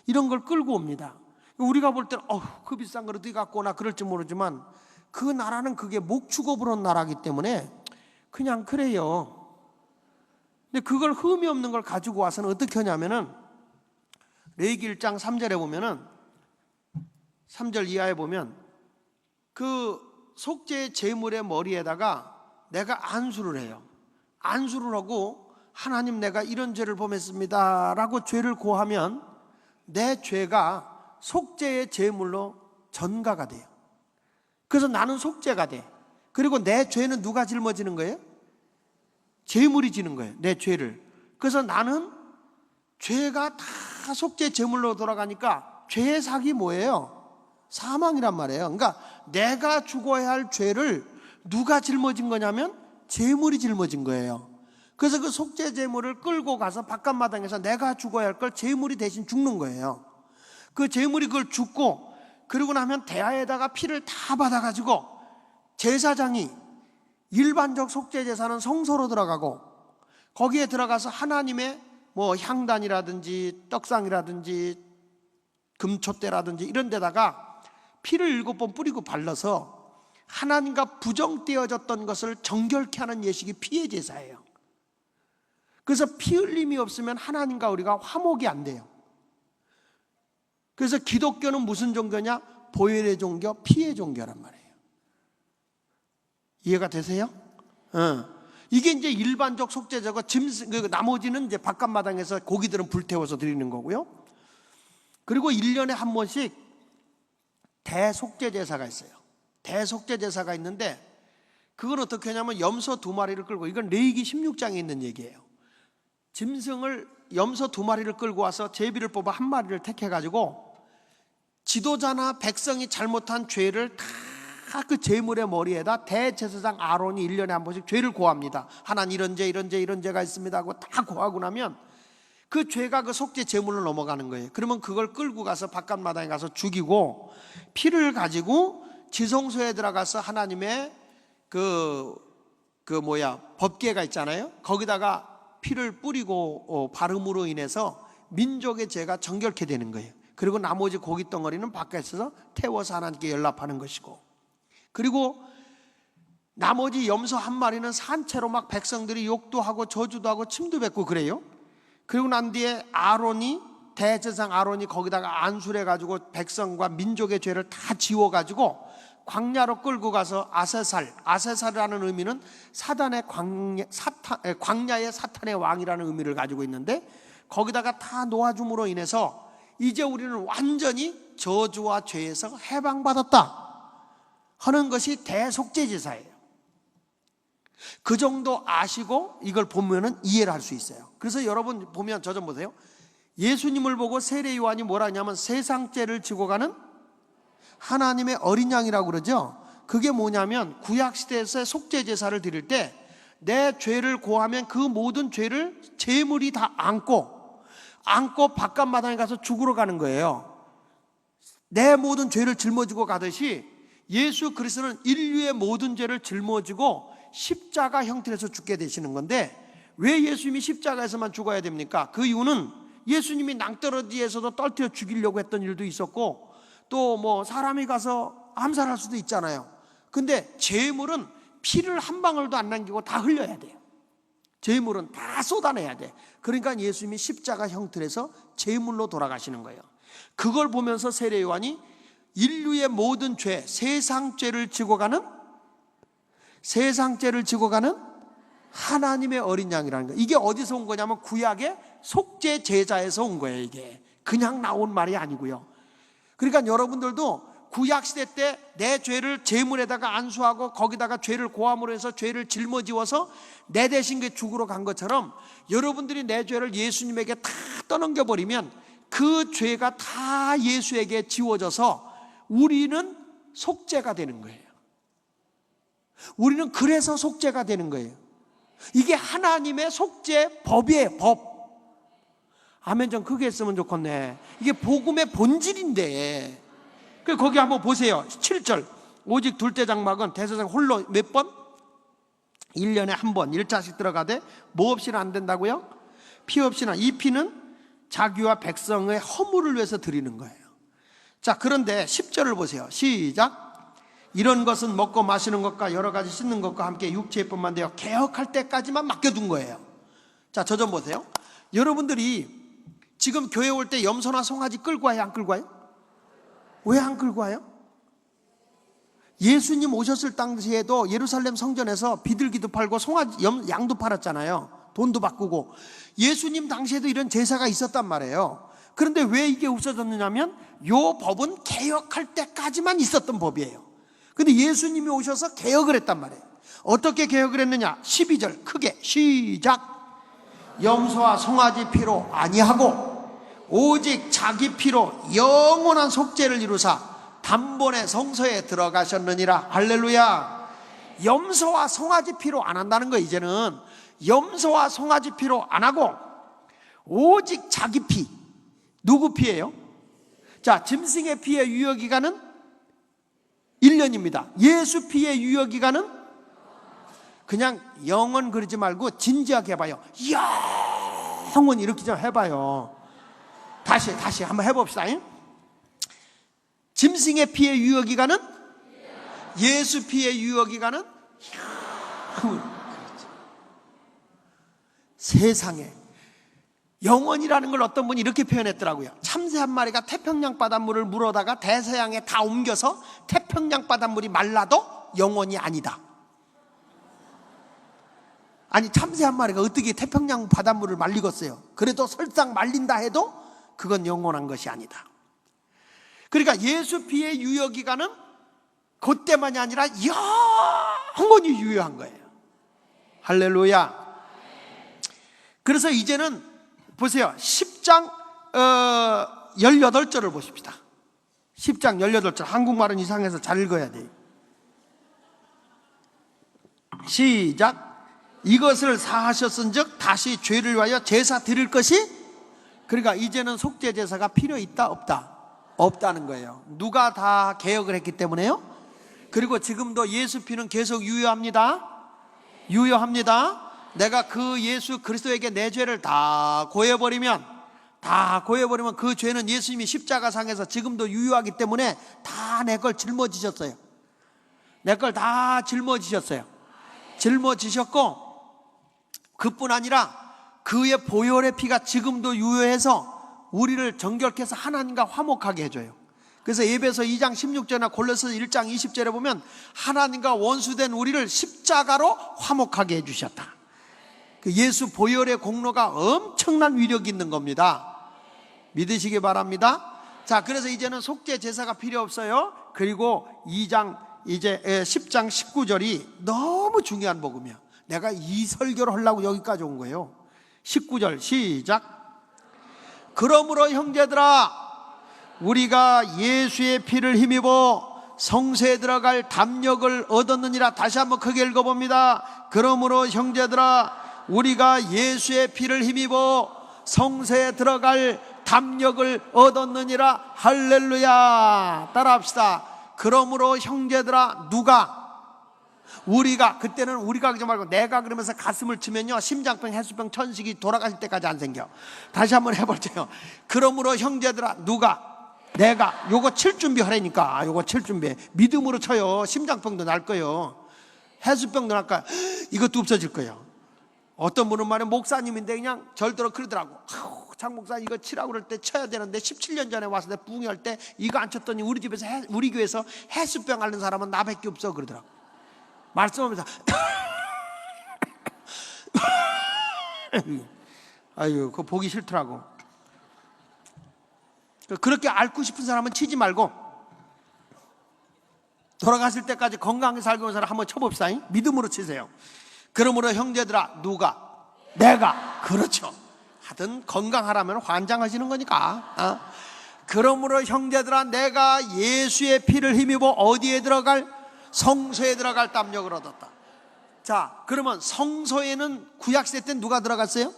이런 걸 끌고 옵니다. 우리가 볼 때는 그 비싼 걸 어디 갖고 오나 그럴지 모르지만, 그 나라는 그게 목축업으로 온 나라이기 때문에 그냥 그래요. 근데 그걸 흠이 없는 걸 가지고 와서는 어떻게 하냐면은, 레위기 1장 3절에 보면은, 3절 이하에 보면 그 속죄의 제물의 머리에다가 내가 안수를 해요. 안수를 하고, 하나님 내가 이런 죄를 범했습니다 라고 죄를 고하면 내 죄가 속죄의 제물로 전가가 돼요. 그래서 나는 속죄가 돼. 그리고 내 죄는 누가 짊어지는 거예요? 제물이 지는 거예요, 내 죄를. 그래서 나는 죄가 다 속죄 제물로 돌아가니까 죄의 삭이 뭐예요? 사망이란 말이에요. 그러니까 내가 죽어야 할 죄를 누가 짊어진 거냐면 제물이 짊어진 거예요. 그래서 그 속죄 제물을 끌고 가서 바깥마당에서 내가 죽어야 할 걸 제물이 대신 죽는 거예요. 그 제물이 그걸 죽고, 그러고 나면 대야에다가 피를 다 받아가지고 제사장이, 일반적 속죄 제사는 성소로 들어가고 거기에 들어가서 하나님의 뭐 향단이라든지 떡상이라든지 금촛대라든지 이런 데다가 피를 7번 뿌리고 발라서 하나님과 부정되어졌던 것을 정결케 하는 예식이 피의 제사예요. 그래서 피 흘림이 없으면 하나님과 우리가 화목이 안 돼요. 그래서 기독교는 무슨 종교냐? 보혈의 종교, 피의 종교란 말이에요. 이해가 되세요? 이게 이제 일반적 속죄제고, 나머지는 이제 바깥마당에서 고기들은 불태워서 드리는 거고요. 그리고 1년에 한 번씩 대속죄제사가 있어요. 대속죄제사가 있는데, 그걸 어떻게 하냐면 염소 2마리를 끌고, 이건 레위기 16장에 있는 얘기예요. 짐승을, 염소 2마리를 끌고 와서 제비를 뽑아 1마리를 택해가지고 지도자나 백성이 잘못한 죄를 다 그 제물의 머리에다 대제사장 아론이 1년에 한 번씩 죄를 고합니다. 하나님 이런 죄가 있습니다 하고 다 고하고 나면 그 죄가 그 속죄 제물로 넘어가는 거예요. 그러면 그걸 끌고 가서 바깥마당에 가서 죽이고, 피를 가지고 지성소에 들어가서 하나님의 법궤가 있잖아요. 거기다가 피를 뿌리고 바름으로 인해서 민족의 죄가 정결케 되는 거예요. 그리고 나머지 고기 덩어리는 바깥에서 태워서 하나님께 연락하는 것이고, 그리고 나머지 염소 1마리는 산채로 막 백성들이 욕도 하고 저주도 하고 침도 뱉고 그래요. 그리고 난 뒤에 대제사장 아론이 거기다가 안수를 해가지고 백성과 민족의 죄를 다 지워가지고 광야로 끌고 가서 아세살이라는 의미는 광야의 사탄의 왕이라는 의미를 가지고 있는데, 거기다가 다 놓아줌으로 인해서 이제 우리는 완전히 저주와 죄에서 해방받았다 하는 것이 대속죄제사예요. 그 정도 아시고 이걸 보면은 이해를 할 수 있어요. 그래서 여러분 보면 저 좀 보세요. 예수님을 보고 세례 요한이 뭐라 하냐면 세상 죄를 지고 가는 하나님의 어린 양이라고 그러죠. 그게 뭐냐면 구약시대에서 속죄제사를 드릴 때 내 죄를 고하면 그 모든 죄를 제물이 다 안고 바깥마당에 가서 죽으러 가는 거예요. 내 모든 죄를 짊어지고 가듯이 예수 그리스도는 인류의 모든 죄를 짊어지고 십자가 형태에서 죽게 되시는 건데, 왜 예수님이 십자가에서만 죽어야 됩니까? 그 이유는 예수님이 낭떠러지에서도 떨어뜨려 죽이려고 했던 일도 있었고, 또 뭐 사람이 가서 암살할 수도 있잖아요. 근데 제물은 피를 한 방울도 안 남기고 다 흘려야 돼요. 제물은 다 쏟아내야 돼. 그러니까 예수님이 십자가 형태에서 제물로 돌아가시는 거예요. 그걸 보면서 세례 요한이 인류의 모든 죄, 세상 죄를 지고 가는 하나님의 어린 양이라는 거예요. 이게 어디서 온 거냐면 구약의 속죄 제자에서 온 거예요. 이게 그냥 나온 말이 아니고요. 그러니까 여러분들도 구약 시대 때 내 죄를 제물에다가 안수하고 거기다가 죄를 고함으로 해서 죄를 짊어지워서 내 대신 죽으러 간 것처럼, 여러분들이 내 죄를 예수님에게 다 떠넘겨 버리면 그 죄가 다 예수에게 지워져서 우리는 속죄가 되는 거예요. 우리는 그래서 속죄가 되는 거예요. 이게 하나님의 속죄 법이에요. 법. 아멘. 좀 크게 했으면 좋겠네. 이게 복음의 본질인데. 거기 한번 보세요. 7절. 오직 둘째 장막은 대제사장 홀로 몇 번? 1년에 한 번 1자씩 들어가되 뭐 없이는 안 된다고요? 피 없이나. 이 피는 자기와 백성의 허물을 위해서 드리는 거예요. 자, 그런데 10절을 보세요. 시작. 이런 것은 먹고 마시는 것과 여러 가지 씻는 것과 함께 육체의 뿐만 되어 개혁할 때까지만 맡겨둔 거예요. 자, 저 좀 보세요. 여러분들이 지금 교회 올 때 염소나 송아지 끌고 와요, 안 끌고 와요? 왜 안 끌고 와요? 예수님 오셨을 당시에도 예루살렘 성전에서 비둘기도 팔고 송아지, 양도 팔았잖아요. 돈도 바꾸고. 예수님 당시에도 이런 제사가 있었단 말이에요. 그런데 왜 이게 없어졌느냐면 요 법은 개혁할 때까지만 있었던 법이에요. 근데 예수님이 오셔서 개혁을 했단 말이에요. 어떻게 개혁을 했느냐? 12절 크게 시작. 염소와 송아지 피로 아니하고 오직 자기 피로 영원한 속죄를 이루사 단번에 성소에 들어가셨느니라. 할렐루야. 염소와 송아지 피로 안 한다는 거예요. 이제는 염소와 송아지 피로 안 하고 오직 자기 피. 누구 피예요? 자, 짐승의 피의 유효기간은 1년입니다. 예수 피의 유효기간은 그냥 영원 그러지 말고 진지하게 해봐요. 영원 이렇게 좀 해봐요. 다시 한번 해봅시다. 짐승의 피의 유효기간은? 예수 피의 유효기간은? 세상에 영원이라는 걸 어떤 분이 이렇게 표현했더라고요. 참새 한 마리가 태평양 바닷물을 물어다가 대서양에 다 옮겨서 태평양 바닷물이 말라도 영원이 아니다. 아니, 참새 한 마리가 어떻게 태평양 바닷물을 말리겠어요? 그래도 설상 말린다 해도 그건 영원한 것이 아니다. 그러니까 예수 피의 유효기간은 그때만이 아니라 영원히 유효한 거예요. 할렐루야. 그래서 이제는 보세요. 10장 18절을 보십시다. 10장 18절. 한국말은 이상해서 잘 읽어야 돼요. 시작. 이것을 사하셨은즉 다시 죄를 위하여 제사 드릴 것이, 그러니까 이제는 속죄 제사가 필요 있다 없다? 없다는 거예요. 누가 다 개혁을 했기 때문에요. 그리고 지금도 예수 피는 계속 유효합니다. 유효합니다. 내가 그 예수 그리스도에게 내 죄를 다 고해버리면 그 죄는 예수님이 십자가상에서 지금도 유효하기 때문에 다 내 걸 짊어지셨어요. 내 걸 다 짊어지셨어요. 짊어지셨고, 그뿐 아니라 그의 보혈의 피가 지금도 유효해서 우리를 정결케 해서 하나님과 화목하게 해줘요. 그래서 에베소 2장 16절이나 골로새 1장 20절에 보면 하나님과 원수된 우리를 십자가로 화목하게 해주셨다. 그 예수 보혈의 공로가 엄청난 위력이 있는 겁니다. 믿으시기 바랍니다. 자, 그래서 이제는 속죄 제사가 필요 없어요. 그리고 10장 19절이 너무 중요한 복음이야. 내가 이 설교를 하려고 여기까지 온 거예요. 19절 시작. 그러므로 형제들아, 우리가 예수의 피를 힘입어 성소에 들어갈 담력을 얻었느니라. 다시 한번 크게 읽어봅니다. 그러므로 형제들아, 우리가 예수의 피를 힘입어 성소에 들어갈 담력을 얻었느니라. 할렐루야. 따라합시다. 그러므로 형제들아, 누가? 그때는 우리가 그러지 말고 내가 그러면서 가슴을 치면요, 심장병, 해수병, 천식이 돌아가실 때까지 안 생겨. 다시 한번 해볼게요. 그러므로 형제들아, 내가 요거 칠 준비하라니까. 요거 칠 준비. 믿음으로 쳐요. 심장병도 날 거예요. 해수병도 날 거야. 이것도 없어질 거예요. 어떤 분은 말해, 목사님인데 그냥 절대로 그러더라고. 장 목사 이거 치라고 그럴 때 쳐야 되는데 17년 전에 와서 내가 부흥할 때 이거 안 쳤더니 우리 교회에서 해수병 앓는 사람은 나밖에 없어 그러더라고. 말씀하면서 아유, 그거 보기 싫더라고. 그렇게 앓고 싶은 사람은 치지 말고 돌아가실 때까지 건강하게 살고 있는 사람 한번 쳐봅시다. 믿음으로 치세요. 그러므로 형제들아, 내가 그렇죠. 하여튼 건강하라면 환장하시는 거니까. 그러므로 형제들아, 내가 예수의 피를 힘입어 어디에 들어갈? 성소에 들어갈 담력을 얻었다. 자, 그러면 성소에는 구약시대 때 누가 들어갔어요?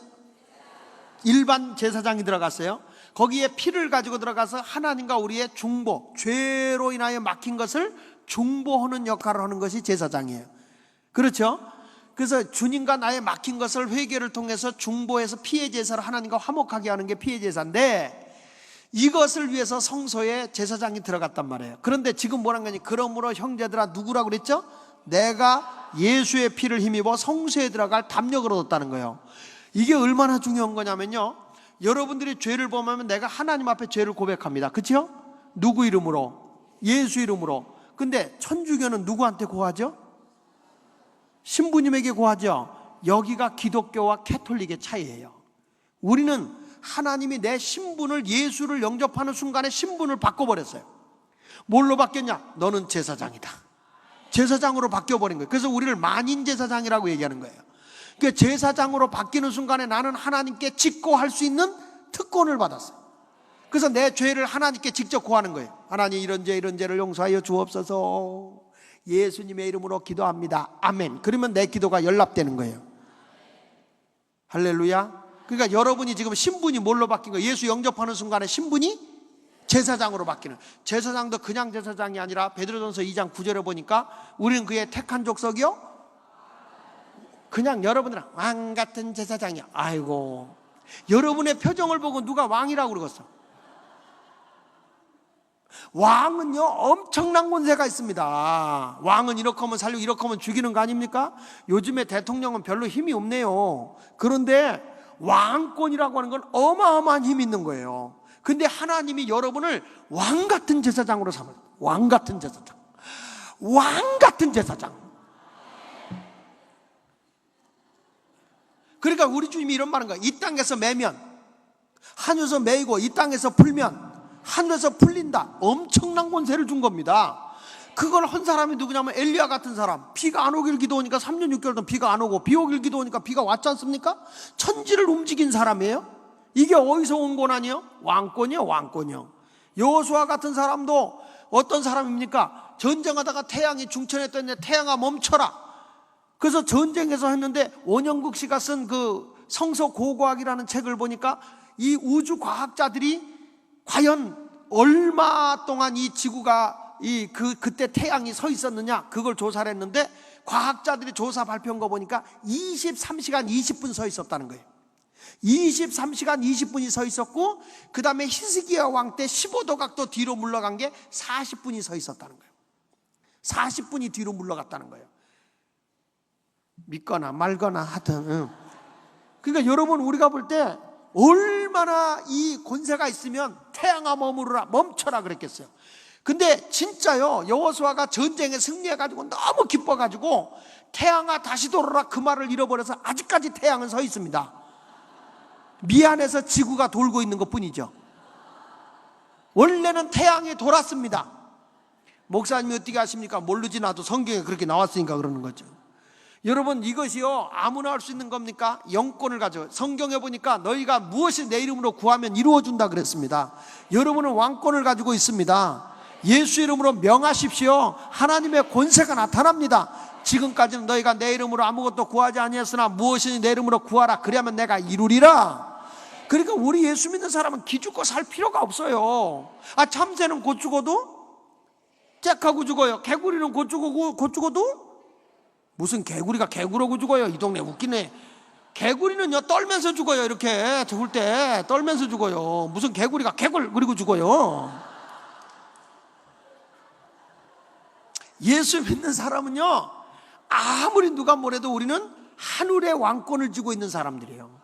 일반 제사장이 들어갔어요. 거기에 피를 가지고 들어가서 하나님과 우리의 중보, 죄로 인하여 막힌 것을 중보하는 역할을 하는 것이 제사장이에요. 그렇죠? 그래서 주님과 나의 막힌 것을 회개를 통해서 중보해서 피의 제사를 하나님과 화목하게 하는 게 피의 제사인데, 이것을 위해서 성소에 제사장이 들어갔단 말이에요. 그런데 지금 뭐란 거니? 그러므로 형제들아, 누구라고 그랬죠? 내가 예수의 피를 힘입어 성소에 들어갈 담력을 얻었다는 거예요. 이게 얼마나 중요한 거냐면요, 여러분들이 죄를 범하면 내가 하나님 앞에 죄를 고백합니다. 그렇죠? 누구 이름으로? 예수 이름으로. 근데 천주교는 누구한테 고하죠? 신부님에게 고하죠. 여기가 기독교와 캐톨릭의 차이예요. 우리는 하나님이 내 신분을, 예수를 영접하는 순간에 신분을 바꿔버렸어요. 뭘로 바뀌었냐? 너는 제사장이다. 제사장으로 바뀌어버린 거예요. 그래서 우리를 만인제사장이라고 얘기하는 거예요. 그러니까 제사장으로 바뀌는 순간에 나는 하나님께 직고할 수 있는 특권을 받았어요. 그래서 내 죄를 하나님께 직접 고하는 거예요. 하나님, 이런 죄를 용서하여 주옵소서. 예수님의 이름으로 기도합니다. 아멘. 그러면 내 기도가 연락되는 거예요. 할렐루야. 그러니까 여러분이 지금 신분이 뭘로 바뀐 거예요? 예수 영접하는 순간에 신분이 제사장으로 바뀌는. 제사장도 그냥 제사장이 아니라 베드로전서 2장 9절에 보니까 우리는 그의 택한 족속이요, 그냥 여러분들은 왕 같은 제사장이야. 아이고, 여러분의 표정을 보고 누가 왕이라고 그러겠어? 왕은요, 엄청난 권세가 있습니다. 왕은 이렇게 하면 살리고 이렇게 하면 죽이는 거 아닙니까? 요즘에 대통령은 별로 힘이 없네요. 그런데 왕권이라고 하는 건 어마어마한 힘이 있는 거예요. 근데 하나님이 여러분을 왕 같은 제사장으로 삼아요. 왕 같은 제사장. 왕 같은 제사장. 그러니까 우리 주님이 이런 말인 거예요. 이 땅에서 매면, 하늘에서 매이고, 이 땅에서 풀면 하늘에서 풀린다. 엄청난 권세를 준 겁니다. 그걸 한 사람이 누구냐면 엘리야 같은 사람. 비가 안 오길 기도하니까 3년 6개월 동안 비가 안 오고, 비 오길 기도하니까 비가 왔지 않습니까? 천지를 움직인 사람이에요. 이게 어디서 온 권한이요? 왕권이요, 왕권이요. 여호수아 같은 사람도 어떤 사람입니까? 전쟁하다가 태양이 중천에 떴는데 태양아 멈춰라. 그래서 전쟁에서 했는데 원영국 씨가 쓴 그 성서 고고학이라는 책을 보니까 이 우주 과학자들이 과연 얼마 동안 이 지구가 그때 태양이 서 있었느냐, 그걸 조사를 했는데 과학자들이 조사 발표한 거 보니까 23시간 20분 서 있었다는 거예요. 23시간 20분이 서 있었고, 그 다음에 히스기야 왕 때 15도 각도 뒤로 물러간 게 40분이 서 있었다는 거예요. 40분이 뒤로 물러갔다는 거예요. 믿거나 말거나 하든. 그러니까 여러분, 우리가 볼 때 얼마나 이 권세가 있으면 태양아 머무르라, 멈춰라 그랬겠어요. 근데 진짜요, 여호수아가 전쟁에 승리해가지고 너무 기뻐가지고 태양아 다시 돌아라 그 말을 잃어버려서 아직까지 태양은 서 있습니다. 미안해서 지구가 돌고 있는 것 뿐이죠. 원래는 태양이 돌았습니다. 목사님이 어떻게 아십니까? 모르지, 나도 성경에 그렇게 나왔으니까 그러는 거죠. 여러분, 이것이요 아무나 할 수 있는 겁니까? 영권을 가져. 성경에 보니까 너희가 무엇을 내 이름으로 구하면 이루어준다 그랬습니다. 여러분은 왕권을 가지고 있습니다. 예수 이름으로 명하십시오. 하나님의 권세가 나타납니다. 지금까지는 너희가 내 이름으로 아무것도 구하지 아니했으나 무엇이니 내 이름으로 구하라, 그래야만 내가 이루리라. 그러니까 우리 예수 믿는 사람은 기죽고 살 필요가 없어요. 참새는 곧 죽어도 잭하고 죽어요. 개구리는 곧 죽어도 무슨 개구리가 개구라고 죽어요. 이 동네 웃기네. 개구리는요 떨면서 죽어요. 이렇게 죽을 때 떨면서 죽어요. 무슨 개구리가 개굴 그리고 죽어요. 예수 믿는 사람은요 아무리 누가 뭐래도 우리는 하늘의 왕권을 쥐고 있는 사람들이에요.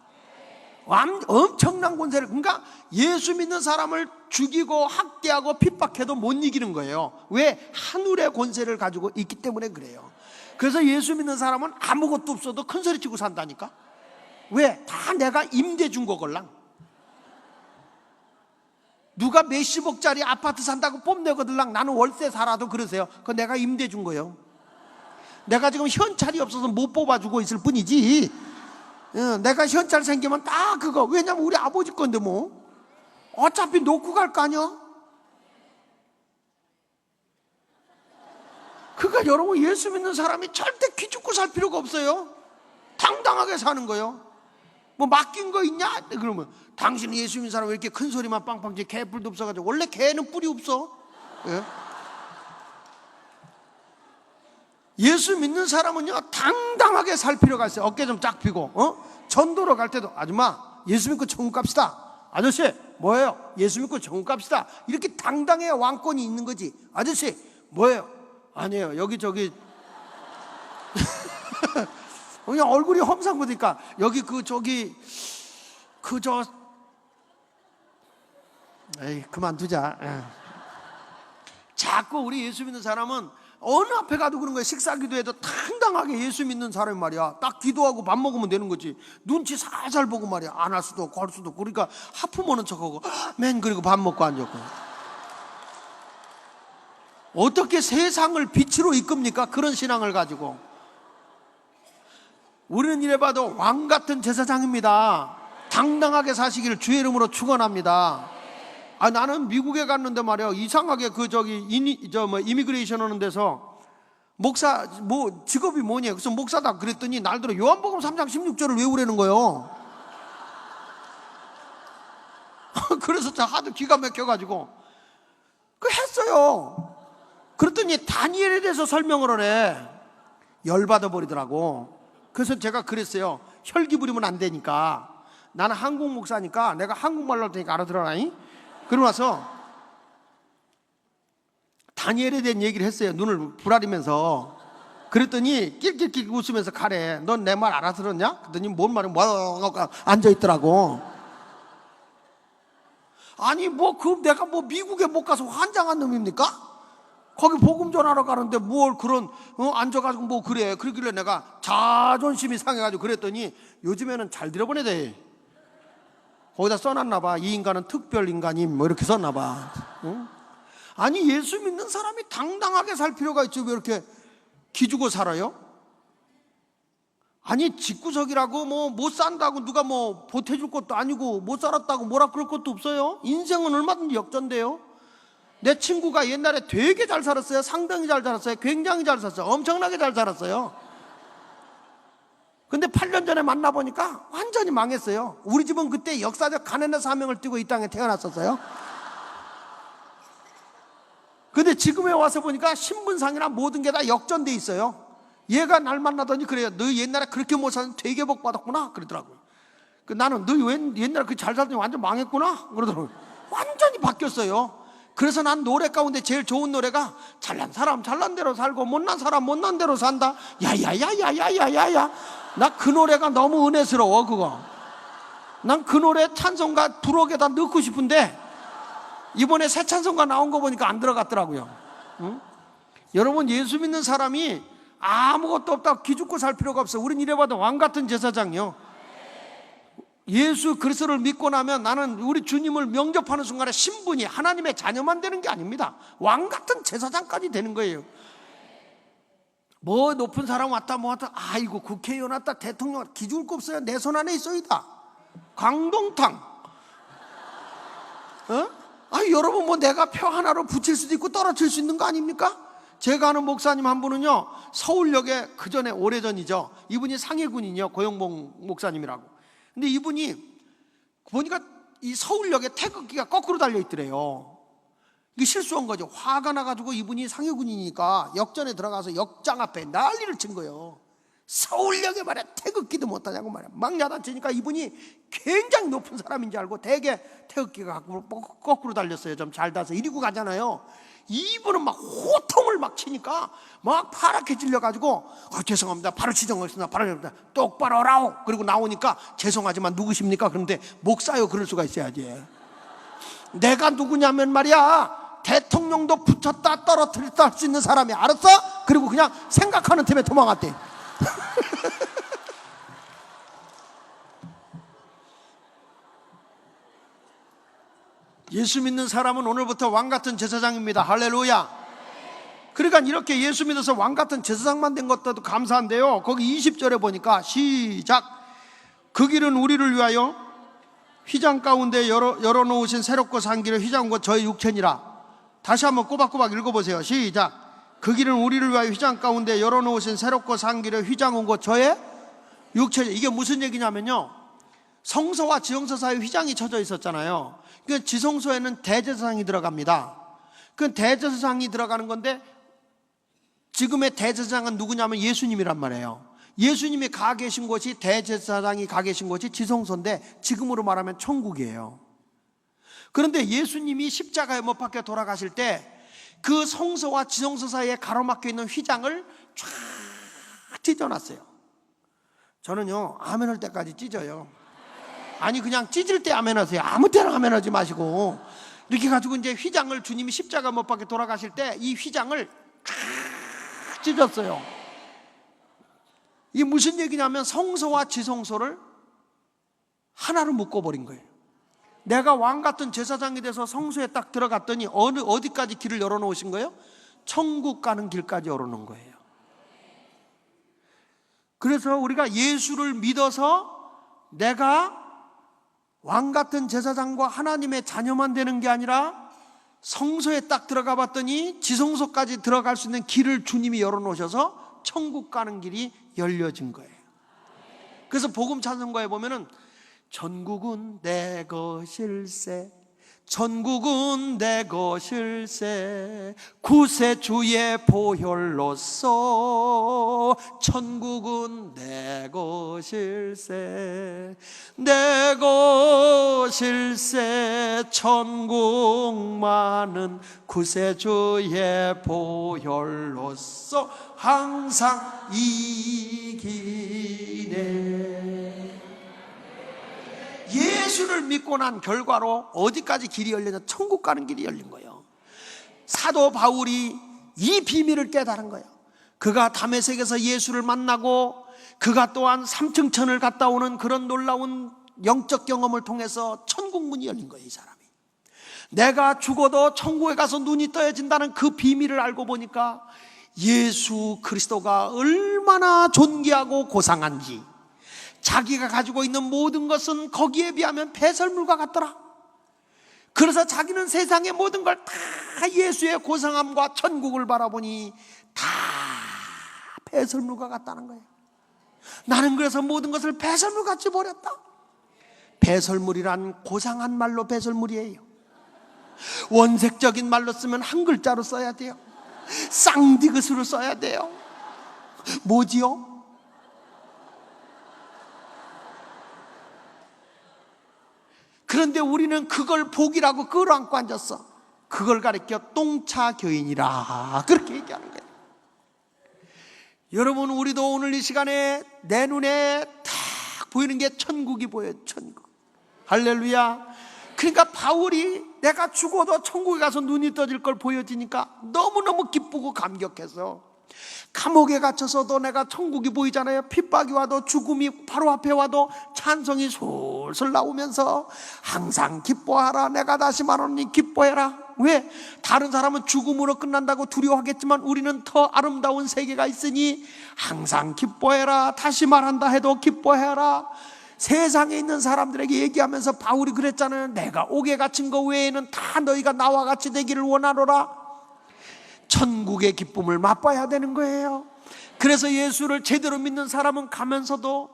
엄청난 권세를, 그러니까 예수 믿는 사람을 죽이고 학대하고 핍박해도 못 이기는 거예요. 왜? 하늘의 권세를 가지고 있기 때문에 그래요. 그래서 예수 믿는 사람은 아무것도 없어도 큰 소리 치고 산다니까. 왜? 다 내가 임대 준 거걸랑. 누가 몇십억짜리 아파트 산다고 뽐내거들랑 나는 월세 살아도 그러세요. 그거 내가 임대 준 거예요. 내가 지금 현찰이 없어서 못 뽑아주고 있을 뿐이지. 내가 현찰 생기면 다 그거. 왜냐면 우리 아버지 건데 뭐 어차피 놓고 갈 거 아니야. 그러니까 여러분 예수 믿는 사람이 절대 기죽고 살 필요가 없어요. 당당하게 사는 거예요. 뭐 맡긴 거 있냐? 그러면 당신은 예수 믿는 사람 왜 이렇게 큰 소리만 빵빵 지 개뿔도 없어가지고. 원래 개는 뿔이 없어. 예? 예수 믿는 사람은요 당당하게 살 필요가 있어요. 어깨 좀 쫙 펴고 전도로 갈 때도 아줌마 예수 믿고 천국 갑시다. 아저씨 뭐예요? 예수 믿고 천국 갑시다. 이렇게 당당해야 왕권이 있는 거지. 아저씨 뭐예요? 아니에요 여기저기 그냥 얼굴이 험상궂으니까 여기 에이 그만두자. 자꾸 우리 예수 믿는 사람은 어느 앞에 가도 그런 거야. 식사 기도해도 당당하게 예수 믿는 사람이 말이야 딱 기도하고 밥 먹으면 되는 거지. 눈치 살살 보고 말이야 안 할 수도 없고 할 수도 없고. 그러니까 하품 오는 척하고 맨 그리고 밥 먹고 앉았고. 어떻게 세상을 빛으로 이끕니까? 그런 신앙을 가지고. 우리는 이래 봐도 왕 같은 제사장입니다. 당당하게 사시기를 주의 이름으로 축원합니다. 나는 미국에 갔는데 말이야 이상하게 이미그레이션 하는 데서 목사 뭐 직업이 뭐냐 그래서 목사다 그랬더니 날들어 요한복음 3장 16절을 외우라는 거예요. 그래서 저 하도 기가 막혀가지고 그 했어요. 그랬더니 다니엘에 대해서 설명을 하래. 열받아 버리더라고. 그래서 제가 그랬어요. 혈기 부리면 안 되니까. 나는 한국 목사니까 내가 한국말로 할 테니까 알아들어라잉. 그러고 나서 다니엘에 대한 얘기를 했어요. 눈을 부라리면서. 그랬더니 낄낄낄 웃으면서 가래. 넌 내 말 알아들었냐? 그랬더니 뭔 말이 앉아있더라고. 아니 내가 미국에 못 가서 환장한 놈입니까? 거기 복음 전하러 가는데 뭘 그런 앉아가지고 뭐 그래. 그러길래 내가 자존심이 상해가지고 그랬더니 요즘에는 잘 들어보내 돼. 거기다 써놨나 봐. 이 인간은 특별 인간임 뭐 이렇게 썼나 봐. 응? 아니 예수 믿는 사람이 당당하게 살 필요가 있죠. 왜 이렇게 기죽어 살아요? 아니 집구석이라고 뭐 못 산다고 누가 뭐 보태줄 것도 아니고 못 살았다고 뭐라 그럴 것도 없어요. 인생은 얼마든지 역전돼요. 내 친구가 옛날에 되게 잘 살았어요. 상당히 잘 살았어요. 굉장히 잘 살았어요. 엄청나게 잘 살았어요. 근데 8년 전에 만나보니까 완전히 망했어요. 우리 집은 그때 역사적 가난의 사명을 띠고 이 땅에 태어났었어요. 근데 지금에 와서 보니까 신분상이나 모든 게 다 역전돼 있어요. 얘가 날 만나더니 그래요. 너 옛날에 그렇게 못 살았는데 되게 복 받았구나 그러더라고요. 나는 너 옛날에 그렇게 잘 살더니 완전 망했구나 그러더라고요. 완전히 바뀌었어요. 그래서 난 노래 가운데 제일 좋은 노래가 잘난 사람 잘난 대로 살고 못난 사람 못난 대로 산다. 야야야야야야야야. 나 그 노래가 너무 은혜스러워 그거. 난 그 노래 찬송가 부록에다 넣고 싶은데 이번에 새 찬송가 나온 거 보니까 안 들어갔더라고요. 응? 여러분 예수 믿는 사람이 아무것도 없다고 기죽고 살 필요가 없어. 우린 이래봐도 왕 같은 제사장이요. 예수 그리스도를 믿고 나면 나는 우리 주님을 영접하는 순간에 신분이 하나님의 자녀만 되는 게 아닙니다. 왕 같은 제사장까지 되는 거예요. 뭐 높은 사람 왔다 뭐 왔다 아이고 국회의원 왔다 대통령 왔다 기죽을 거 없어요. 내 손 안에 있어이다. 강동탕. 여러분 뭐 내가 표 하나로 붙일 수도 있고 떨어질 수 있는 거 아닙니까? 제가 아는 목사님 한 분은요 서울역에 그전에 오래전이죠. 이분이 상해군인이요. 고영봉 목사님이라고. 근데 이분이 보니까 이 서울역에 태극기가 거꾸로 달려있더래요. 이게 실수한 거죠. 화가 나가지고 이분이 상해군이니까 역전에 들어가서 역장 앞에 난리를 친 거예요. 서울역에 말이야 태극기도 못하냐고 말이야. 막 야단치니까 이분이 굉장히 높은 사람인지 알고 대개 태극기가 거꾸로 달렸어요. 좀 잘 닿아서 이리고 가잖아요. 이분은 막 호통을 막 치니까 막 파랗게 질려가지고 죄송합니다, 바로 지정하겠습니다, 바로 합니다, 똑바로 하라오. 그리고 나오니까 죄송하지만 누구십니까? 그런데 목사요. 그럴 수가 있어야지. 내가 누구냐면 말이야 대통령도 붙였다 떨어뜨렸다 할 수 있는 사람이, 알았어? 그리고 그냥 생각하는 틈에 도망갔대. 예수 믿는 사람은 오늘부터 왕같은 제사장입니다. 할렐루야. 그러니까 이렇게 예수 믿어서 왕같은 제사장만 된 것도 감사한데요, 거기 20절에 보니까 시작. 그 길은 우리를 위하여 휘장 가운데 열어놓으신 새롭고 산 길을 휘장한 것 저의 육체니라. 다시 한번 꼬박꼬박 읽어보세요. 시작. 그 길은 우리를 위하여 휘장 가운데 열어놓으신 새롭고 산 길을 휘장한 것 저의 육체니라. 이게 무슨 얘기냐면요, 성소와 지성소 사이에 휘장이 쳐져 있었잖아요. 그 지성소에는 대제사장이 들어갑니다. 그 대제사장이 들어가는 건데 지금의 대제사장은 누구냐면 예수님이란 말이에요. 예수님이 가 계신 곳이, 대제사장이 가 계신 곳이 지성소인데 지금으로 말하면 천국이에요. 그런데 예수님이 십자가에 못 박혀 돌아가실 때 그 성소와 지성소 사이에 가로막혀 있는 휘장을 쫙 찢어놨어요. 저는요 아멘할 때까지 찢어요. 아니 그냥 찢을 때 아멘하세요. 아무 때나 아멘하지 마시고 이렇게 가지고 이제 휘장을, 주님이 십자가 못 박혀 돌아가실 때 이 휘장을 쫙 찢었어요. 이게 무슨 얘기냐면 성소와 지성소를 하나로 묶어버린 거예요. 내가 왕같은 제사장이 돼서 성소에 딱 들어갔더니 어디까지 길을 열어놓으신 거예요? 천국 가는 길까지 열어놓은 거예요. 그래서 우리가 예수를 믿어서 내가 왕같은 제사장과 하나님의 자녀만 되는 게 아니라 성소에 딱 들어가 봤더니 지성소까지 들어갈 수 있는 길을 주님이 열어놓으셔서 천국 가는 길이 열려진 거예요. 그래서 복음 찬송가에 보면은 전국은 내 것일세, 전국은 내 것일세, 구세주의 보혈로서 천국은 내 것일세, 내 것일세, 천국만은 구세주의 보혈로서 항상 이기네. 예수를 믿고 난 결과로 어디까지 길이 열리냐? 천국 가는 길이 열린 거예요. 사도 바울이 이 비밀을 깨달은 거예요. 그가 다메섹에서 예수를 만나고 그가 또한 3층 천을 갔다 오는 그런 놀라운 영적 경험을 통해서 천국 문이 열린 거예요. 이 사람이 내가 죽어도 천국에 가서 눈이 떠야진다는 그 비밀을 알고 보니까 예수 그리스도가 얼마나 존귀하고 고상한지, 자기가 가지고 있는 모든 것은 거기에 비하면 배설물과 같더라. 그래서 자기는 세상의 모든 걸 다 예수의 고상함과 천국을 바라보니 다 배설물과 같다는 거예요. 나는 그래서 모든 것을 배설물같이 버렸다. 배설물이란 고상한 말로 배설물이에요. 원색적인 말로 쓰면 한 글자로 써야 돼요. 쌍디귿으로 써야 돼요. 뭐지요? 그런데 우리는 그걸 복이라고 끌어안고 앉았어. 그걸 가리켜 똥차 교인이라 그렇게 얘기하는 거예요. 여러분, 우리도 오늘 이 시간에 내 눈에 딱 보이는 게 천국이 보여요. 천국. 할렐루야. 그러니까 바울이 내가 죽어도 천국에 가서 눈이 떠질 걸 보여지니까 너무너무 기쁘고 감격해서, 감옥에 갇혀서도 내가 천국이 보이잖아요. 핍박이 와도, 죽음이 바로 앞에 와도 찬송이 솔솔 나오면서 항상 기뻐하라, 내가 다시 말하노니 기뻐해라. 왜? 다른 사람은 죽음으로 끝난다고 두려워하겠지만 우리는 더 아름다운 세계가 있으니 항상 기뻐해라. 다시 말한다 해도 기뻐해라. 세상에 있는 사람들에게 얘기하면서 바울이 그랬잖아요. 내가 옥에 갇힌 거 외에는 다 너희가 나와 같이 되기를 원하노라. 천국의 기쁨을 맛봐야 되는 거예요. 그래서 예수를 제대로 믿는 사람은 가면서도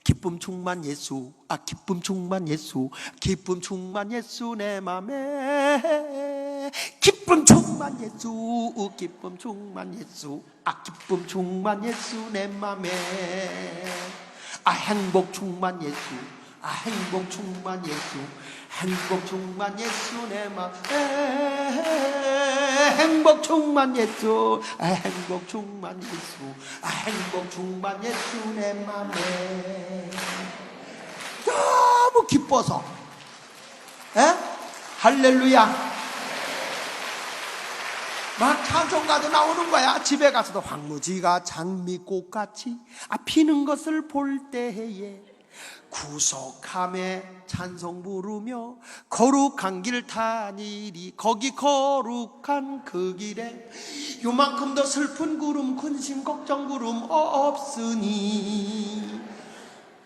기쁨 충만 예수, 기쁨 충만 예수, 기쁨 충만 예수 내 맘에, 기쁨 충만 예수, 기쁨 충만 예수. 아 기쁨 충만 예수 내 맘에 아 행복 충만 예수 아 행복 충만 예수 행복 충만 예수 내 맘에 행복 충만 예수 아 행복 충만 예수 아 행복 충만 예수 내 맘에 너무 기뻐서 할렐루야 막 찬송가도 나오는 거야. 집에 가서도 황무지가 장미꽃같이 피는 것을 볼 때에 구속함에 찬송 부르며 거룩한 길 타니리 거기 거룩한 그 길에 요만큼 더 슬픈 구름 근심 걱정 구름 없으니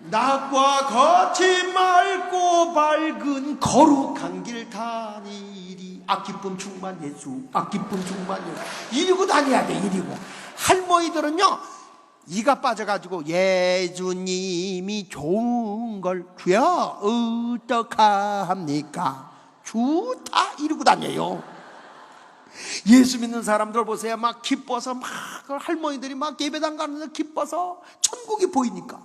낮과 같이 맑고 밝은 거룩한 길 타니리 아 기쁨 충만 예수 아 기쁨 충만 예수 이리고 다녀야 돼. 이리고 할머니들은요 이가 빠져가지고 예수님이 좋은 걸 주여 어떡합니까 좋다 이러고 다녀요. 예수 믿는 사람들 보세요. 막 기뻐서 막 할머니들이 막 예배당 가는데 기뻐서 천국이 보이니까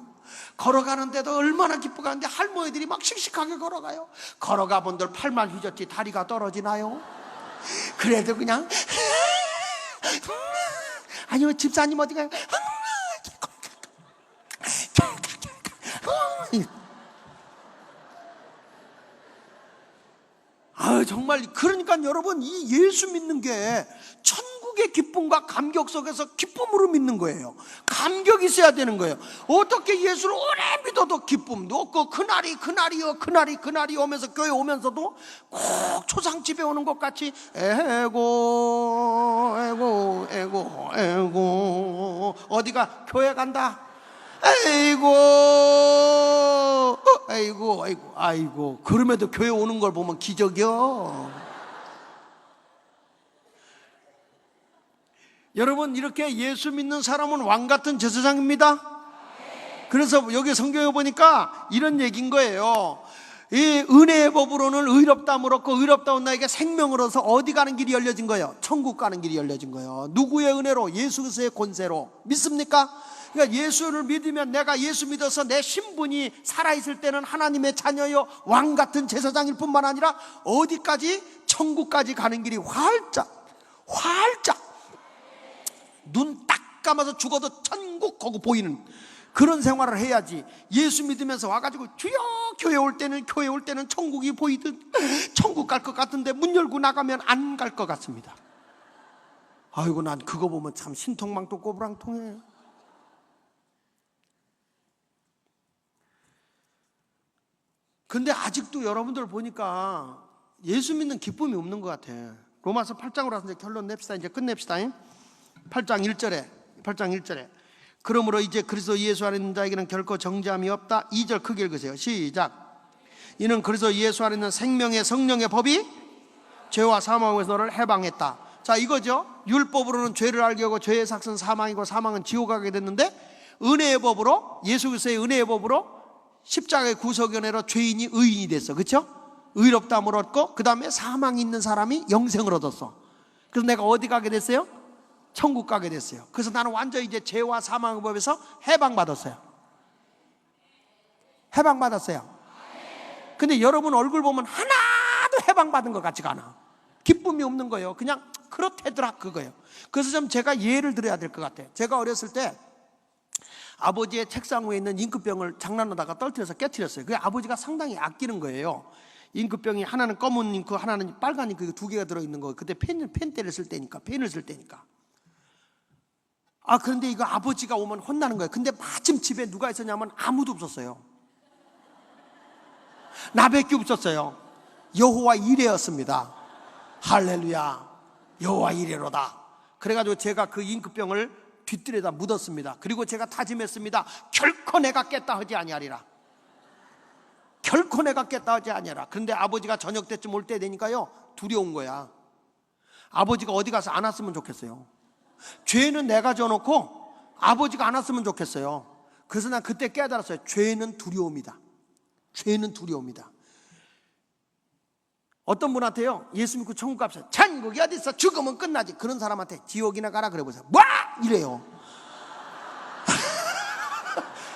걸어가는데도 얼마나 기뻐가는데 할머니들이 막 씩씩하게 걸어가요. 걸어가 본들 팔만 휘젓지 다리가 떨어지나요? 그래도 그냥 아니면 집사님 어디 가요? 정말 그러니까 여러분 이 예수 믿는 게 천국의 기쁨과 감격 속에서 기쁨으로 믿는 거예요. 감격이 있어야 되는 거예요. 어떻게 예수를 오래 믿어도 기쁨도 없고 그날이 오면서 교회 오면서도 꼭 초상집에 오는 것 같이 에고 어디가 교회 간다 아이고 그럼에도 교회 오는 걸 보면 기적이요. 여러분 이렇게 예수 믿는 사람은 왕 같은 제사장입니다. 그래서 여기 성경에 보니까 이런 얘기인 거예요. 이 은혜의 법으로는 의롭다함을 얻고 의롭다운 나에게 생명을 얻어서 어디 가는 길이 열려진 거예요? 천국 가는 길이 열려진 거예요. 누구의 은혜로? 예수 그리스도의 권세로. 믿습니까? 그러니까 예수를 믿으면 내가 예수 믿어서 내 신분이 살아있을 때는 하나님의 자녀요 왕 같은 제사장일 뿐만 아니라 어디까지? 천국까지 가는 길이 활짝 눈 딱 감아서 죽어도 천국 거고 보이는 그런 생활을 해야지. 예수 믿으면서 와가지고 주여 교회 올 때는 천국이 보이듯 천국 갈 것 같은데 문 열고 나가면 안 갈 것 같습니다. 아이고 난 그거 보면 참 신통망통 꼬부랑통해. 근데 아직도 여러분들 보니까 예수 믿는 기쁨이 없는 것 같아. 로마서 8장으로 와서 이제 결론 냅시다. 이제 끝냅시다. 8장 1절에 그러므로 이제 그리스도 예수 안에 있는 자에게는 결코 정죄함이 없다. 2절 크게 읽으세요. 시작. 이는 그리스도 예수 안에 있는 생명의 성령의 법이 죄와 사망에서 너를 해방했다. 자 이거죠. 율법으로는 죄를 알게 하고 죄의 삭은 사망이고 사망은 지옥 가게 됐는데 은혜의 법으로 예수 그리스도의 은혜의 법으로 십자가의 구속의 은혜로 죄인이 의인이 됐어. 그렇죠? 의롭다함을 얻고 그 다음에 사망이 있는 사람이 영생을 얻었어. 그래서 내가 어디 가게 됐어요? 천국 가게 됐어요. 그래서 나는 완전히 이제 죄와 사망의 법에서 해방받았어요. 근데 여러분 얼굴 보면 하나도 해방받은 것 같지가 않아. 기쁨이 없는 거예요. 그냥 그렇대더라 그거예요. 그래서 좀 제가 예를 들어야 될 것 같아요. 제가 어렸을 때 아버지의 책상 위에 있는 잉크병을 장난하다가 떨어뜨려서 깨트렸어요. 그게 아버지가 상당히 아끼는 거예요. 잉크병이 하나는 검은 잉크 하나는 빨간 잉크 두 개가 들어있는 거예요. 그때 펜을 쓸 때니까. 그런데 이거 아버지가 오면 혼나는 거예요. 근데 마침 집에 누가 있었냐면 아무도 없었어요. 나밖에 없었어요. 여호와 이레였습니다. 할렐루야. 여호와 이레로다. 그래가지고 제가 그 잉크병을 뒷뜰에다 묻었습니다. 그리고 제가 다짐했습니다. 결코 내가 깼다 하지 아니하리라. 그런데 아버지가 저녁 때쯤 올 때 되니까요 두려운 거야. 아버지가 어디 가서 안 왔으면 좋겠어요. 죄는 내가 져놓고 아버지가 안 왔으면 좋겠어요. 그래서 난 그때 깨달았어요. 죄는 두려움이다. 어떤 분한테요, 예수 믿고 천국 갑시다. 천국이 어디 있어? 죽으면 끝나지. 그런 사람한테 지옥이나 가라 그래 보세요. 뭐? 이래요.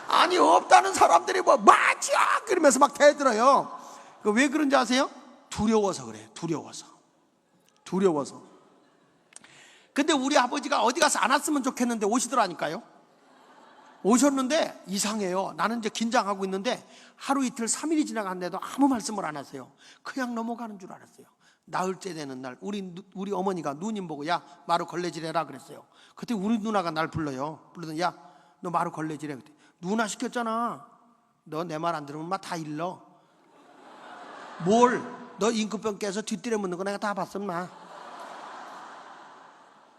아니, 없다는 사람들이 지옥 그러면서 막 대들어요. 왜 그런지 아세요? 두려워서 그래요. 두려워서. 근데 우리 아버지가 어디 가서 안 왔으면 좋겠는데 오시더라니까요. 오셨는데 이상해요. 나는 이제 긴장하고 있는데 하루 이틀 3일이 지나갔는데도 아무 말씀을 안 하세요. 그냥 넘어가는 줄 알았어요. 나흘째 되는 날 우리 어머니가 누님 보고 야 마루 걸레질해라 그랬어요. 그때 우리 누나가 날 불러요. 부르더니 야 너 마루 걸레질해. 그때 누나 시켰잖아. 너 내 말 안 들으면 막 다 일러. 뭘? 너 임금병 깨서 뒷뜰에 묻는 거 내가 다 봤어 마.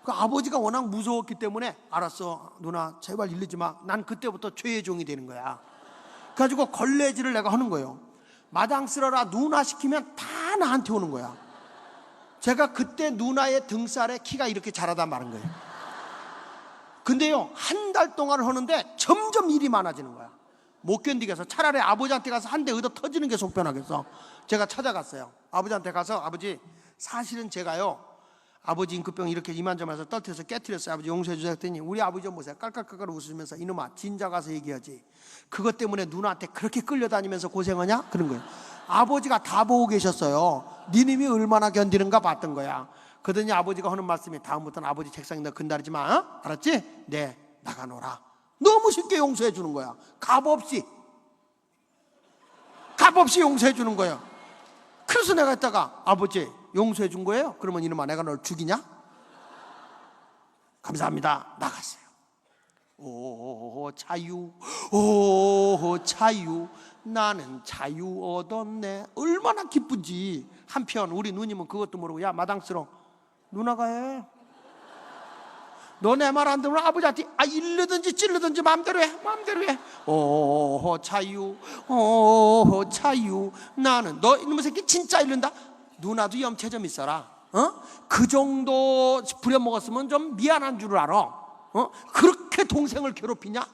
그 아버지가 워낙 무서웠기 때문에 알았어 누나 제발 일르지 마. 난 그때부터 죄의 종이 되는 거야. 그래가지고 걸레질을 내가 하는 거예요. 마당 쓸어라 누나 시키면 다 나한테 오는 거야. 제가 그때 누나의 등살에 키가 이렇게 자라다 마른 거예요. 근데요 한 달 동안 하는데 점점 일이 많아지는 거야. 못 견디겠어. 차라리 아버지한테 가서 한 대 얻어 터지는 게 속편하겠어. 제가 찾아갔어요. 아버지한테 가서 아버지 사실은 제가요 아버지 임금병 이렇게 이만저만해서 떨어뜨려서 깨뜨렸어요. 아버지 용서해 주세요 했더니 우리 아버지 좀 보세요. 깔깔깔깔 웃으시면서 이놈아 진작 가서 얘기하지. 그것 때문에 누나한테 그렇게 끌려다니면서 고생하냐? 그런 거예요. 아버지가 다 보고 계셨어요. 니님이 얼마나 견디는가 봤던 거야. 그러더니 아버지가 하는 말씀이 다음부터는 아버지 책상에 너 근다리지 마. 어? 알았지? 네 나가노라. 너무 쉽게 용서해 주는 거야. 값 없이 용서해 주는 거예요. 그래서 내가 했다가 아버지 용서해 준 거예요? 그러면 이놈아 내가 널 죽이냐? 감사합니다. 나갔어요. 오 자유, 오 자유, 나는 자유 얻었네. 얼마나 기쁜지. 한편 우리 누님은 그것도 모르고 야 마당 쓸어. 누나가 해. 너 내 말 안 들으면 아버지한테 일르든지 찔르든지 마음대로 해. 오 자유, 오 자유, 나는 너 이놈의 새끼 진짜 잃는다. 누나도 염체 좀 있어라. 그 정도 부려먹었으면 좀 미안한 줄 알아. 그렇게 동생을 괴롭히냐?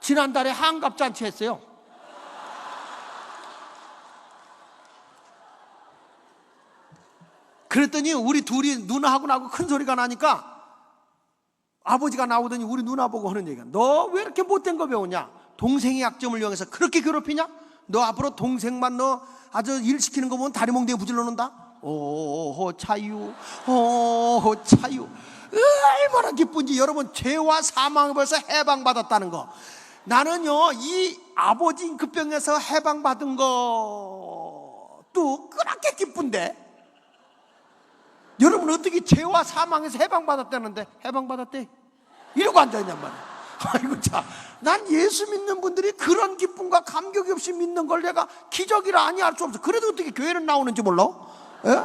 지난달에 한갑잔치 했어요. 그랬더니 우리 둘이 누나하고 나하고 큰 소리가 나니까 아버지가 나오더니 우리 누나 보고 하는 얘기가 너 왜 이렇게 못된 거 배우냐? 동생의 약점을 이용해서 그렇게 괴롭히냐? 너 앞으로 동생만 너 아주 일 시키는 거 보면 다리 몽둥이 부질러 놓는다. 오 자유, 오 자유. 얼마나 기쁜지. 여러분 죄와 사망을 벌써 해방받았다는 거. 나는요 이 아버지 임금병에서 해방받은 것도 그렇게 기쁜데 여러분 어떻게 죄와 사망에서 해방받았다는데 해방받았대? 이러고 앉아있냔 말이야. 아이고 참, 난 예수 믿는 분들이 그런 기쁨과 감격이 없이 믿는 걸 내가 기적이라 아니할 수 없어. 그래도 어떻게 교회는 나오는지 몰라? 예?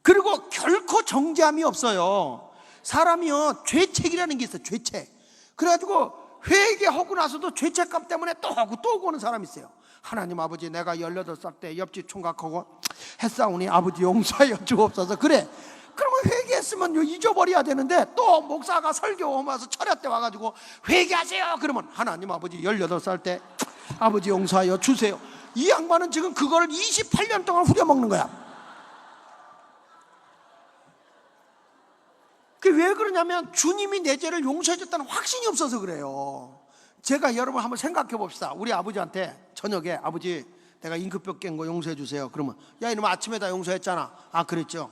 그리고 결코 정죄함이 없어요. 사람이요 죄책이라는 게 있어요. 죄책. 그래가지고 회개하고 나서도 죄책감 때문에 또 하고 또 오고 오는 사람이 있어요. 하나님 아버지 내가 18살 때 옆집 총각하고 했사오니 아버지 용서하여 주옵소서. 그래 그러면 회개했으면 잊어버려야 되는데 또 목사가 설교하면서 철야 때 와가지고 회개하세요 그러면 하나님 아버지 18살 때 아버지 용서하여 주세요. 이 양반은 지금 그거를 28년 동안 후려먹는 거야. 그게 왜 그러냐면 주님이 내 죄를 용서해 줬다는 확신이 없어서 그래요. 제가 여러분 한번 생각해 봅시다. 우리 아버지한테 저녁에 아버지 내가 임금병 깬 거 용서해 주세요. 그러면 야 이놈 아침에 다 용서했잖아. 아 그랬죠.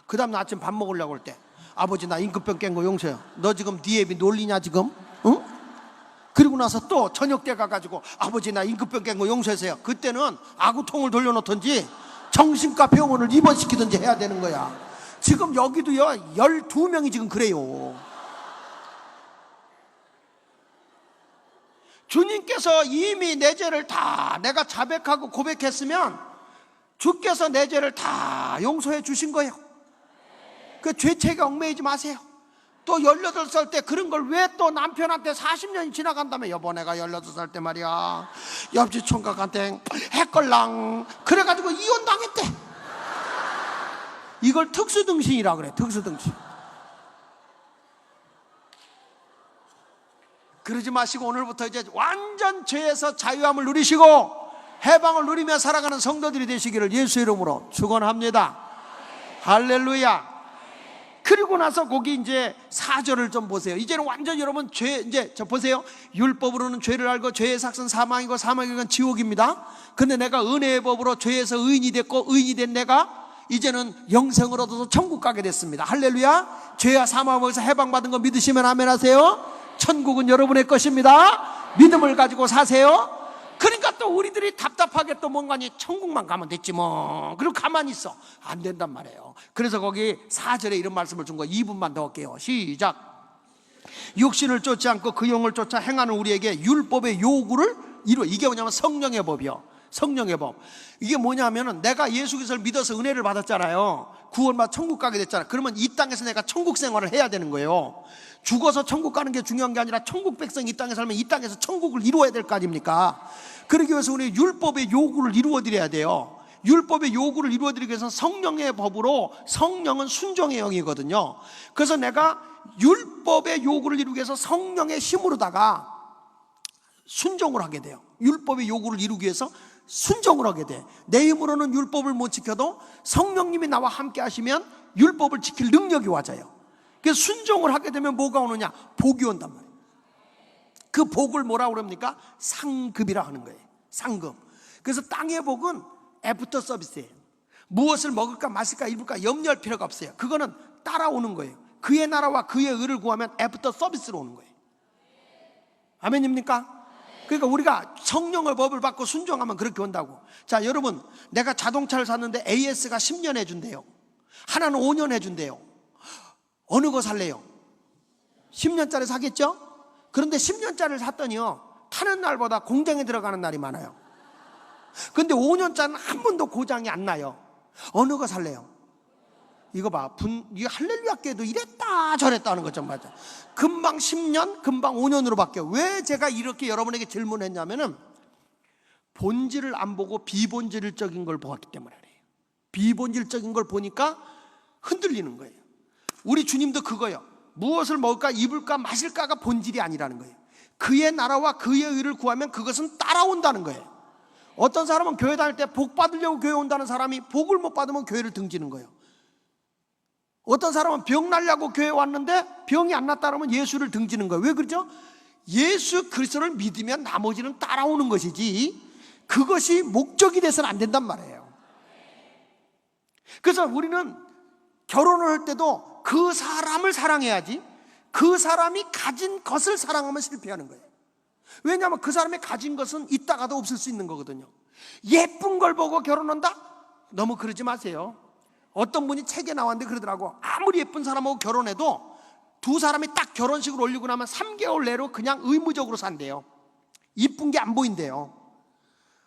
그 다음 날 아침 밥 먹으려고 할 때 아버지 나 임금병 깬 거 용서해요. 너 지금 네 애비 놀리냐 지금? 응? 그리고 나서 또 저녁 때 가가지고 아버지 나 임금병 깬 거 용서하세요. 그때는 아구통을 돌려놓던지 정신과 병원을 입원시키든지 해야 되는 거야. 지금 여기도요 12명이 지금 그래요. 주님께서 이미 내 죄를 다 내가 자백하고 고백했으면 주께서 내 죄를 다 용서해 주신 거예요. 그 죄책에 얽매이지 마세요. 또 18살 때 그런 걸 왜 또 남편한테 40년이 지나간 다음에 여보 내가 18살 때 말이야 옆집 총각한테 했걸랑 그래가지고 이혼당했대. 이걸 특수등신이라 그래. 특수등신. 그러지 마시고 오늘부터 이제 완전 죄에서 자유함을 누리시고 해방을 누리며 살아가는 성도들이 되시기를 예수 이름으로 축원합니다. 할렐루야. 그리고 나서 거기 이제 4절을 좀 보세요. 이제는 완전 여러분 이제 저 보세요. 율법으로는 죄를 알고 죄의 삭은 사망이고 사망의 건 지옥입니다. 근데 내가 은혜의 법으로 죄에서 의인이 됐고 의인이 된 내가 이제는 영생을 얻어서 천국 가게 됐습니다. 할렐루야. 죄와 사망에서 해방받은 거 믿으시면 아멘 하세요. 천국은 여러분의 것입니다. 믿음을 가지고 사세요. 그러니까 또 우리들이 답답하게 또 뭔가니 천국만 가면 됐지 뭐. 그리고 가만히 있어. 안 된단 말이에요. 그래서 거기 4절에 이런 말씀을 준 거 2분만 더 할게요. 시작. 육신을 쫓지 않고 그 영을 쫓아 행하는 우리에게 율법의 요구를 이루어. 이게 뭐냐면 성령의 법이요. 성령의 법. 이게 뭐냐면은 내가 예수 그리스도를 믿어서 은혜를 받았잖아요. 구원받아 천국 가게 됐잖아요. 그러면 이 땅에서 내가 천국 생활을 해야 되는 거예요. 죽어서 천국 가는 게 중요한 게 아니라 천국 백성이 이 땅에 살면 이 땅에서 천국을 이루어야 될 거 아닙니까? 그러기 위해서 우리 율법의 요구를 이루어드려야 돼요. 율법의 요구를 이루어드리기 위해서는 성령의 법으로, 성령은 순종의 영이거든요. 그래서 내가 율법의 요구를 이루기 위해서 성령의 힘으로다가 순종을 하게 돼요. 율법의 요구를 이루기 위해서 순종을 하게 돼. 내 힘으로는 율법을 못 지켜도 성령님이 나와 함께 하시면 율법을 지킬 능력이 와져요. 그래서 순종을 하게 되면 뭐가 오느냐? 복이 온단 말이에요. 그 복을 뭐라고 그럽니까? 상급이라 하는 거예요. 상급. 그래서 땅의 복은 애프터 서비스예요. 무엇을 먹을까 마실까 입을까 염려할 필요가 없어요. 그거는 따라오는 거예요. 그의 나라와 그의 의를 구하면 애프터 서비스로 오는 거예요. 아멘입니까? 그러니까 우리가 성령의 법을 받고 순종하면 그렇게 온다고. 자, 여러분, 내가 자동차를 샀는데 AS가 10년 해준대요. 하나는 5년 해준대요. 어느 거 살래요? 10년짜리 사겠죠? 그런데 10년짜리를 샀더니요, 타는 날보다 공장에 들어가는 날이 많아요. 근데 5년짜리는 한 번도 고장이 안 나요. 어느 거 살래요? 이거 봐. 이 할렐루야 교회도 이랬다 저랬다 하는 것 좀 맞아. 금방 10년, 금방 5년으로 바뀌어요. 왜 제가 이렇게 여러분에게 질문했냐면은 본질을 안 보고 비본질적인 걸 보았기 때문에 그래요. 비본질적인 걸 보니까 흔들리는 거예요. 우리 주님도 그거예요. 무엇을 먹을까 입을까 마실까가 본질이 아니라는 거예요. 그의 나라와 그의 의를 구하면 그것은 따라온다는 거예요. 어떤 사람은 교회 다닐 때 복 받으려고 교회 온다는 사람이 복을 못 받으면 교회를 등지는 거예요. 어떤 사람은 병 나려고 교회 왔는데 병이 안 났다 그러면 예수를 등지는 거예요. 왜 그러죠? 예수 그리스도를 믿으면 나머지는 따라오는 것이지 그것이 목적이 돼서는 안 된단 말이에요. 그래서 우리는 결혼을 할 때도 그 사람을 사랑해야지 그 사람이 가진 것을 사랑하면 실패하는 거예요. 왜냐하면 그 사람이 가진 것은 있다가도 없을 수 있는 거거든요. 예쁜 걸 보고 결혼한다? 너무 그러지 마세요. 어떤 분이 책에 나왔는데 그러더라고. 아무리 예쁜 사람하고 결혼해도 두 사람이 딱 결혼식을 올리고 나면 3개월 내로 그냥 의무적으로 산대요. 이쁜 게 안 보인대요.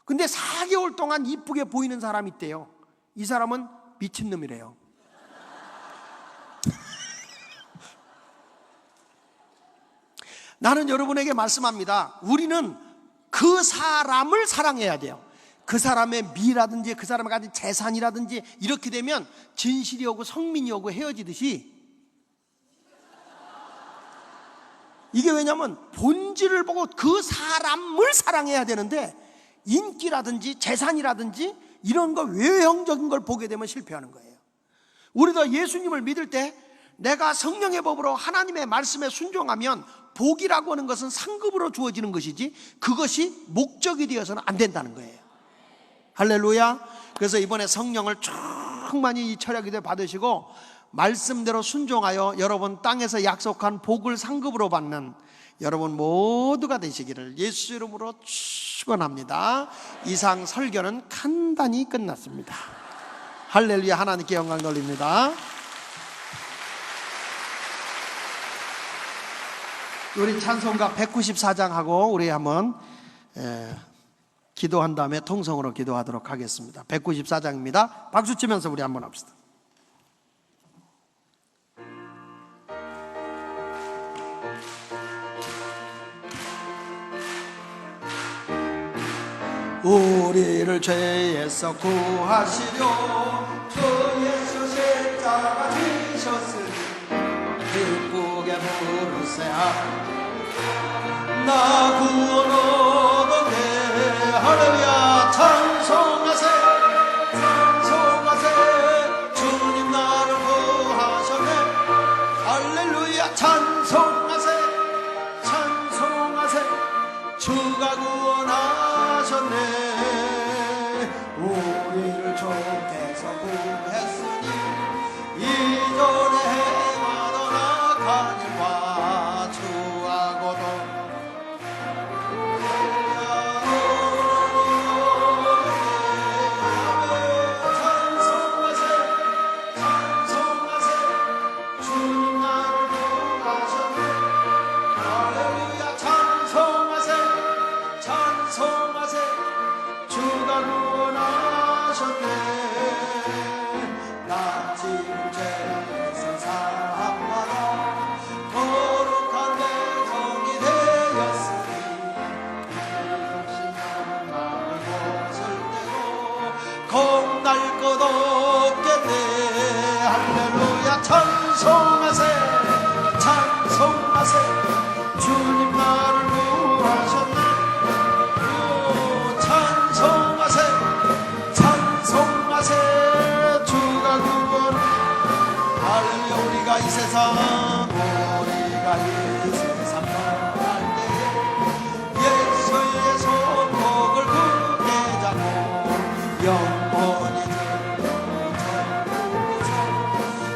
근데 4개월 동안 이쁘게 보이는 사람이 있대요. 이 사람은 미친놈이래요. 나는 여러분에게 말씀합니다. 우리는 그 사람을 사랑해야 돼요. 그 사람의 미라든지 그 사람이 가진 재산이라든지 이렇게 되면 진실이 오고 성민이 오고 헤어지듯이 이게 왜냐면 본질을 보고 그 사람을 사랑해야 되는데 인기라든지 재산이라든지 이런 거 외형적인 걸 보게 되면 실패하는 거예요. 우리도 예수님을 믿을 때 내가 성령의 법으로 하나님의 말씀에 순종하면 복이라고 하는 것은 상급으로 주어지는 것이지 그것이 목적이 되어서는 안 된다는 거예요. 할렐루야. 그래서 이번에 성령을 충만히 이 철야기도에 받으시고 말씀대로 순종하여 여러분 땅에서 약속한 복을 상급으로 받는 여러분 모두가 되시기를 예수 이름으로 축원합니다. 이상 설교는 간단히 끝났습니다. 할렐루야. 하나님께 영광 돌립니다. 우리 찬송가 194장하고 우리 한번 기도한 다음에 통성으로 기도하도록 하겠습니다. 194장입니다. 박수 치면서 우리 한번 합시다. 우리를 죄에서 구하시려 주 예수 십자가 지셨으니 기쁘게 부르세요. 나 구원 얻었네. 할렐루야. 찬송하세 찬송하세. 주님 나를 구하셨네. 할렐루야. 찬송하세 찬송하세. 주가 구원하셨네. 우리를 주께서 구했으니 이전에 행하던 악한 일과 주하고도 찬송하세 찬송하세. 주님 나를 구하셨네. 할렐루야. 찬송하세 찬송하세. 주가 구원하셨네. 나 지금 죄에서 사함받아 거룩한 백성이 되었으니 이것이 나를 벗을 때고 겁날 것 없겠네. 할렐루야. 찬송하세 찬송하세. 주님 나를 구하셨네. 찬송하세 찬송하세. 주가 구원. 할렐루야. 우리가 이 세상 떠날 때 예수의 손목을 굳게 잡고 영원히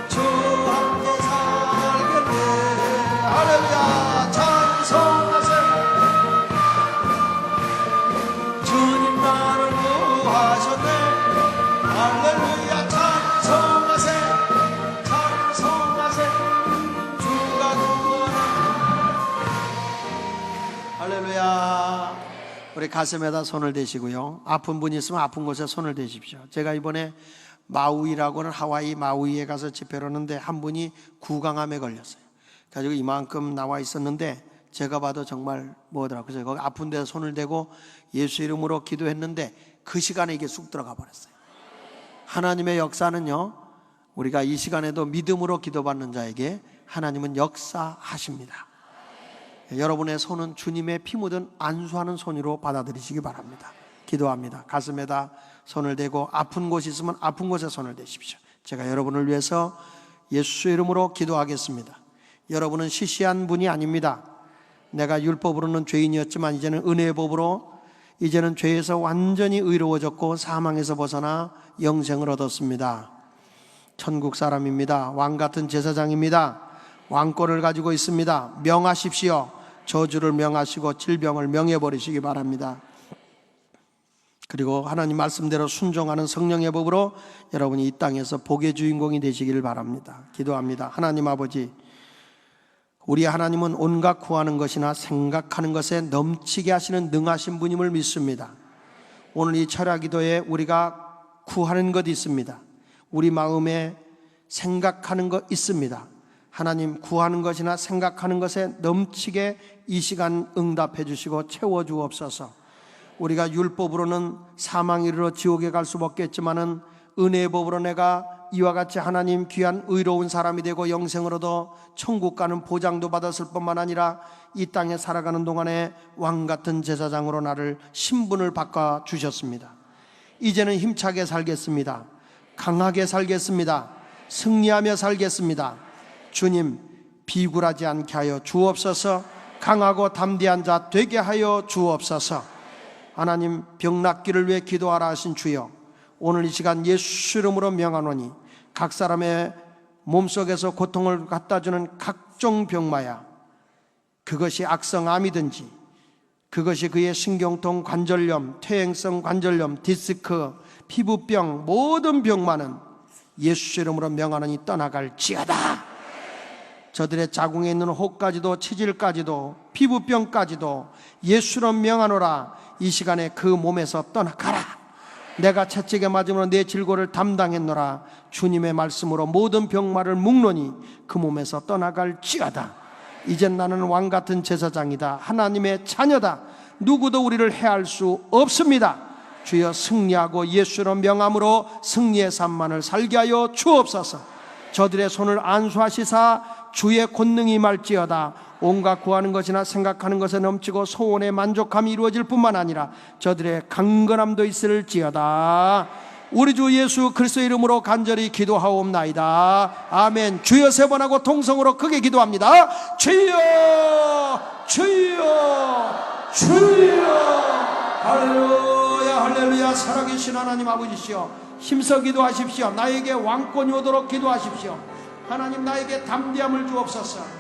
주 함께 살겠네. 할렐루야. 찬송하세. 주님 나를 구하셨네. 할렐루야. 찬송하세 찬송하세. 주가 구원하. 할렐루야. 우리 가슴에다 손을 대시고요. 아픈 분이 있으면 아픈 곳에 손을 대십시오. 제가 이번에 마우이라고는 하와이 마우이에 가서 집회를 하는데 한 분이 구강암에 걸렸어요. 가지고 이만큼 나와 있었는데 제가 봐도 정말 뭐더라고요. 그래서 거기 아픈 데서 손을 대고 예수 이름으로 기도했는데 그 시간에 이게 쑥 들어가 버렸어요. 하나님의 역사는요, 우리가 이 시간에도 믿음으로 기도받는 자에게 하나님은 역사하십니다. 여러분의 손은 주님의 피 묻은 안수하는 손으로 받아들이시기 바랍니다. 기도합니다. 가슴에다 손을 대고 아픈 곳이 있으면 아픈 곳에 손을 대십시오. 제가 여러분을 위해서 예수 이름으로 기도하겠습니다. 여러분은 시시한 분이 아닙니다. 내가 율법으로는 죄인이었지만 이제는 은혜의 법으로 이제는 죄에서 완전히 의로워졌고 사망에서 벗어나 영생을 얻었습니다. 천국 사람입니다. 왕같은 제사장입니다. 왕권을 가지고 있습니다. 명하십시오. 저주를 명하시고 질병을 명해버리시기 바랍니다. 그리고 하나님 말씀대로 순종하는 성령의 법으로 여러분이 이 땅에서 복의 주인공이 되시기를 바랍니다. 기도합니다. 하나님 아버지, 우리 하나님은 온갖 구하는 것이나 생각하는 것에 넘치게 하시는 능하신 분임을 믿습니다. 오늘 이 철야기도에 우리가 구하는 것 있습니다. 우리 마음에 생각하는 것 있습니다. 하나님, 구하는 것이나 생각하는 것에 넘치게 이 시간 응답해 주시고 채워 주옵소서. 우리가 율법으로는 사망에 이르러 지옥에 갈 수밖에 없지만은 은혜의 법으로 내가 이와 같이 하나님 귀한 의로운 사람이 되고 영생을 얻어 천국 가는 보장도 받았을 뿐만 아니라 이 땅에 살아가는 동안에 왕같은 제사장으로 나를 신분을 바꿔 주셨습니다. 이제는 힘차게 살겠습니다. 강하게 살겠습니다. 승리하며 살겠습니다. 주님, 비굴하지 않게 하여 주옵소서. 강하고 담대한 자 되게 하여 주옵소서. 하나님, 병 낫기를 위해 기도하라 하신 주여, 오늘 이 시간 예수 이름으로 명하노니 각 사람의 몸속에서 고통을 갖다주는 각종 병마야, 그것이 악성암이든지 그것이 그의 신경통, 관절염, 퇴행성 관절염, 디스크, 피부병, 모든 병마는 예수 이름으로 명하노니 떠나갈지어다. 저들의 자궁에 있는 혹까지도 치질까지도 피부병까지도 예수로 명하노라. 이 시간에 그 몸에서 떠나가라. 내가 채찍에 맞으므로 내 질고를 담당했노라. 주님의 말씀으로 모든 병마를 묶노니 그 몸에서 떠나갈지어다. 이젠 나는 왕같은 제사장이다. 하나님의 자녀다. 누구도 우리를 해할 수 없습니다. 주여, 승리하고 예수로 명함으로 승리의 삶만을 살게 하여 주옵소서. 저들의 손을 안수하시사 주의 권능이 말지어다. 온갖 구하는 것이나 생각하는 것에 넘치고 소원에 만족함이 이루어질 뿐만 아니라 저들의 강건함도 있을지어다. 우리 주 예수 그리스도의 이름으로 간절히 기도하옵나이다. 아멘. 주여 3번 하고 통성으로 크게 기도합니다. 주여, 주여, 주여. 할렐루야, 할렐루야. 살아계신 하나님 아버지시여, 힘써 기도하십시오. 나에게 왕권이 오도록 기도하십시오. 하나님, 나에게 담대함을 주옵소서.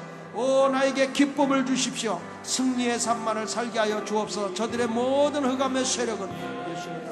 나에게 기쁨을 주십시오. 승리의 삶만을 살게 하여 주옵소서. 저들의 모든 흑암의 세력은 예수님